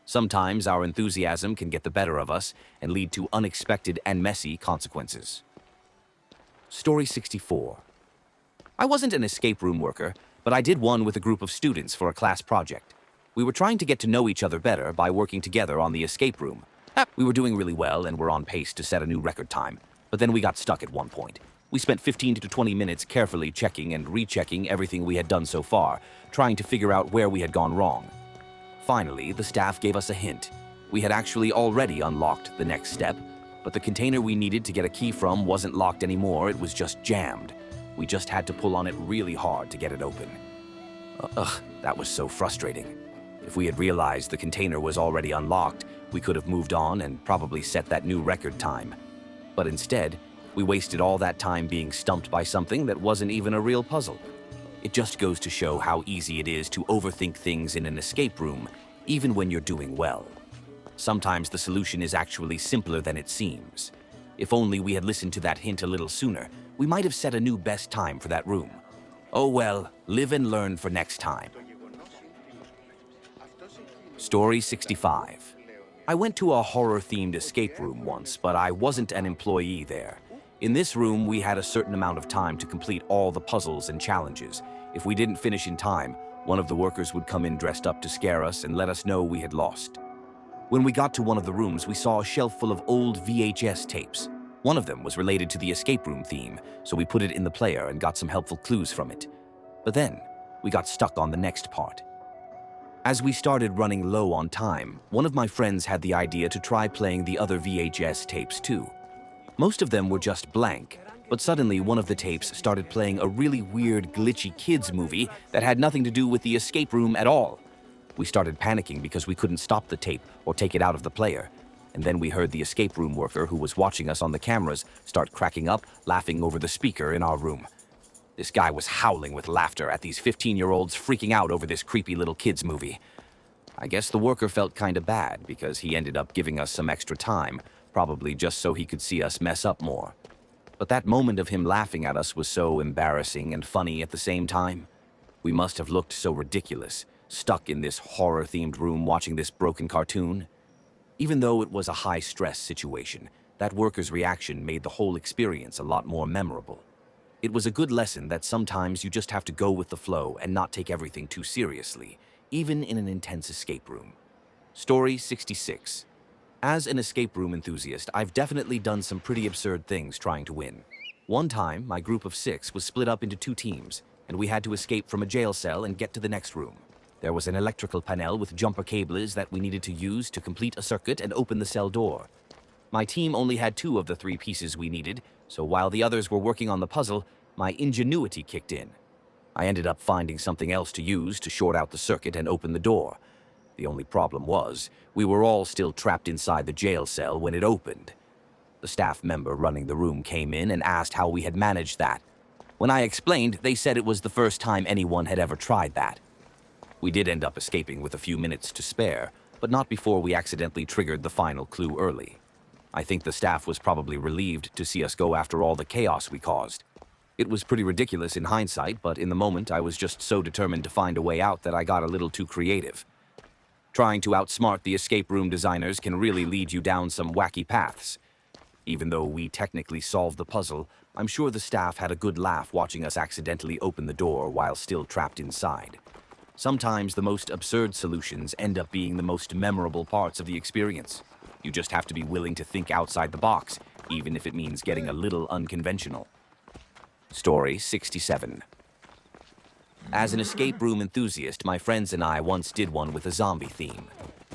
Sometimes our enthusiasm can get the better of us and lead to unexpected and messy consequences. Story 64. I wasn't an escape room worker, but I did one with a group of students for a class project. We were trying to get to know each other better by working together on the escape room. We were doing really well and were on pace to set a new record time, but then we got stuck at one point. We spent 15 to 20 minutes carefully checking and rechecking everything we had done so far, trying to figure out where we had gone wrong. Finally, the staff gave us a hint. We had actually already unlocked the next step, but the container we needed to get a key from wasn't locked anymore, it was just jammed. We just had to pull on it really hard to get it open. That was so frustrating. If we had realized the container was already unlocked, we could have moved on and probably set that new record time. But instead, we wasted all that time being stumped by something that wasn't even a real puzzle. It just goes to show how easy it is to overthink things in an escape room, even when you're doing well. Sometimes the solution is actually simpler than it seems. If only we had listened to that hint a little sooner, we might have set a new best time for that room. Oh well, live and learn for next time. Story 65. I went to a horror-themed escape room once, but I wasn't an employee there. In this room, we had a certain amount of time to complete all the puzzles and challenges. If we didn't finish in time, one of the workers would come in dressed up to scare us and let us know we had lost. When we got to one of the rooms, we saw a shelf full of old VHS tapes. One of them was related to the escape room theme, so we put it in the player and got some helpful clues from it. But then, we got stuck on the next part. As we started running low on time, one of my friends had the idea to try playing the other VHS tapes too. Most of them were just blank, but suddenly one of the tapes started playing a really weird, glitchy kids movie that had nothing to do with the escape room at all. We started panicking because we couldn't stop the tape or take it out of the player. And then we heard the escape room worker who was watching us on the cameras start cracking up, laughing over the speaker in our room. This guy was howling with laughter at these 15-year-olds freaking out over this creepy little kids movie. I guess the worker felt kinda bad because he ended up giving us some extra time, probably just so he could see us mess up more. But that moment of him laughing at us was so embarrassing and funny at the same time. We must have looked so ridiculous, stuck in this horror-themed room watching this broken cartoon. Even though it was a high-stress situation, that worker's reaction made the whole experience a lot more memorable. It was a good lesson that sometimes you just have to go with the flow and not take everything too seriously, even in an intense escape room. Story 66. As an escape room enthusiast, I've definitely done some pretty absurd things trying to win. One time, my group of 6 was split up into 2 teams, and we had to escape from a jail cell and get to the next room. There was an electrical panel with jumper cables that we needed to use to complete a circuit and open the cell door. My team only had 2 of the 3 pieces we needed, so while the others were working on the puzzle, my ingenuity kicked in. I ended up finding something else to use to short out the circuit and open the door. The only problem was, we were all still trapped inside the jail cell when it opened. The staff member running the room came in and asked how we had managed that. When I explained, they said it was the first time anyone had ever tried that. We did end up escaping with a few minutes to spare, but not before we accidentally triggered the final clue early. I think the staff was probably relieved to see us go after all the chaos we caused. It was pretty ridiculous in hindsight, but in the moment I was just so determined to find a way out that I got a little too creative. Trying to outsmart the escape room designers can really lead you down some wacky paths. Even though we technically solved the puzzle, I'm sure the staff had a good laugh watching us accidentally open the door while still trapped inside. Sometimes the most absurd solutions end up being the most memorable parts of the experience. You just have to be willing to think outside the box, even if it means getting a little unconventional. Story 67. As an escape room enthusiast, my friends and I once did one with a zombie theme.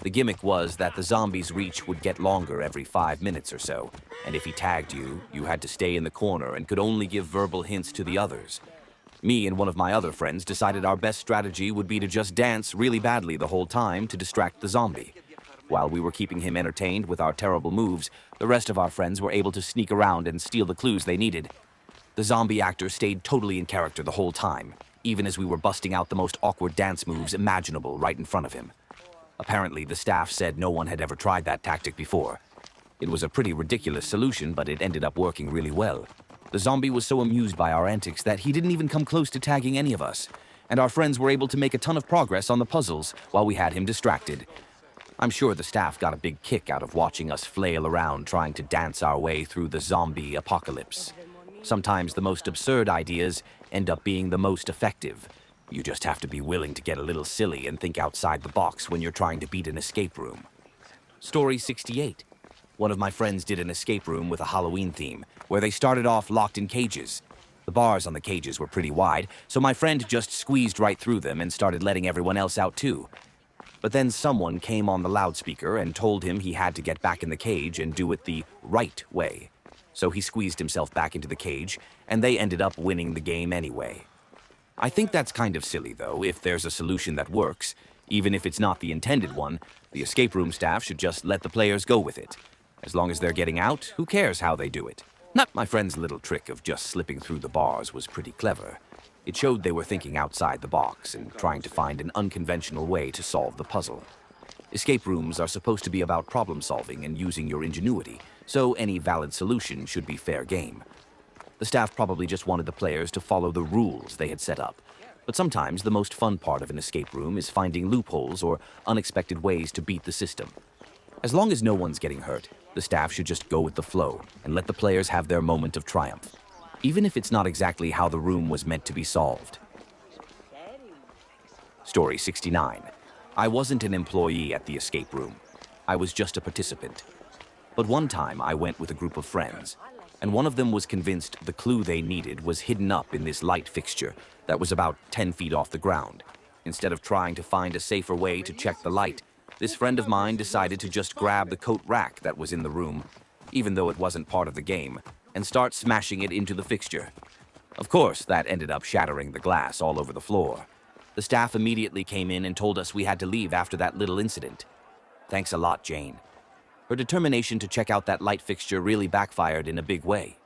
The gimmick was that the zombie's reach would get longer every 5 minutes or so, and if he tagged you, you had to stay in the corner and could only give verbal hints to the others. Me and one of my other friends decided our best strategy would be to just dance really badly the whole time to distract the zombie. While we were keeping him entertained with our terrible moves, the rest of our friends were able to sneak around and steal the clues they needed. The zombie actor stayed totally in character the whole time, even as we were busting out the most awkward dance moves imaginable right in front of him. Apparently, the staff said no one had ever tried that tactic before. It was a pretty ridiculous solution, but it ended up working really well. The zombie was so amused by our antics that he didn't even come close to tagging any of us, and our friends were able to make a ton of progress on the puzzles while we had him distracted. I'm sure the staff got a big kick out of watching us flail around trying to dance our way through the zombie apocalypse. Sometimes the most absurd ideas end up being the most effective. You just have to be willing to get a little silly and think outside the box when you're trying to beat an escape room. Story 68. One of my friends did an escape room with a Halloween theme, where they started off locked in cages. The bars on the cages were pretty wide, so my friend just squeezed right through them and started letting everyone else out too. But then someone came on the loudspeaker and told him he had to get back in the cage and do it the right way. So he squeezed himself back into the cage, and they ended up winning the game anyway. I think that's kind of silly, though. If there's a solution that works, even if it's not the intended one, the escape room staff should just let the players go with it. As long as they're getting out, who cares how they do it? My friend's little trick of just slipping through the bars was pretty clever. It showed they were thinking outside the box and trying to find an unconventional way to solve the puzzle. Escape rooms are supposed to be about problem solving and using your ingenuity, so any valid solution should be fair game. The staff probably just wanted the players to follow the rules they had set up, but sometimes the most fun part of an escape room is finding loopholes or unexpected ways to beat the system. As long as no one's getting hurt, the staff should just go with the flow and let the players have their moment of triumph, even if it's not exactly how the room was meant to be solved. Story 69. I wasn't an employee at the escape room. I was just a participant. But one time I went with a group of friends, and one of them was convinced the clue they needed was hidden up in this light fixture that was about 10 feet off the ground. Instead of trying to find a safer way to check the light, this friend of mine decided to just grab the coat rack that was in the room, even though it wasn't part of the game, and start smashing it into the fixture. Of course, that ended up shattering the glass all over the floor. The staff immediately came in and told us we had to leave after that little incident. Thanks a lot, Jane. Her determination to check out that light fixture really backfired in a big way.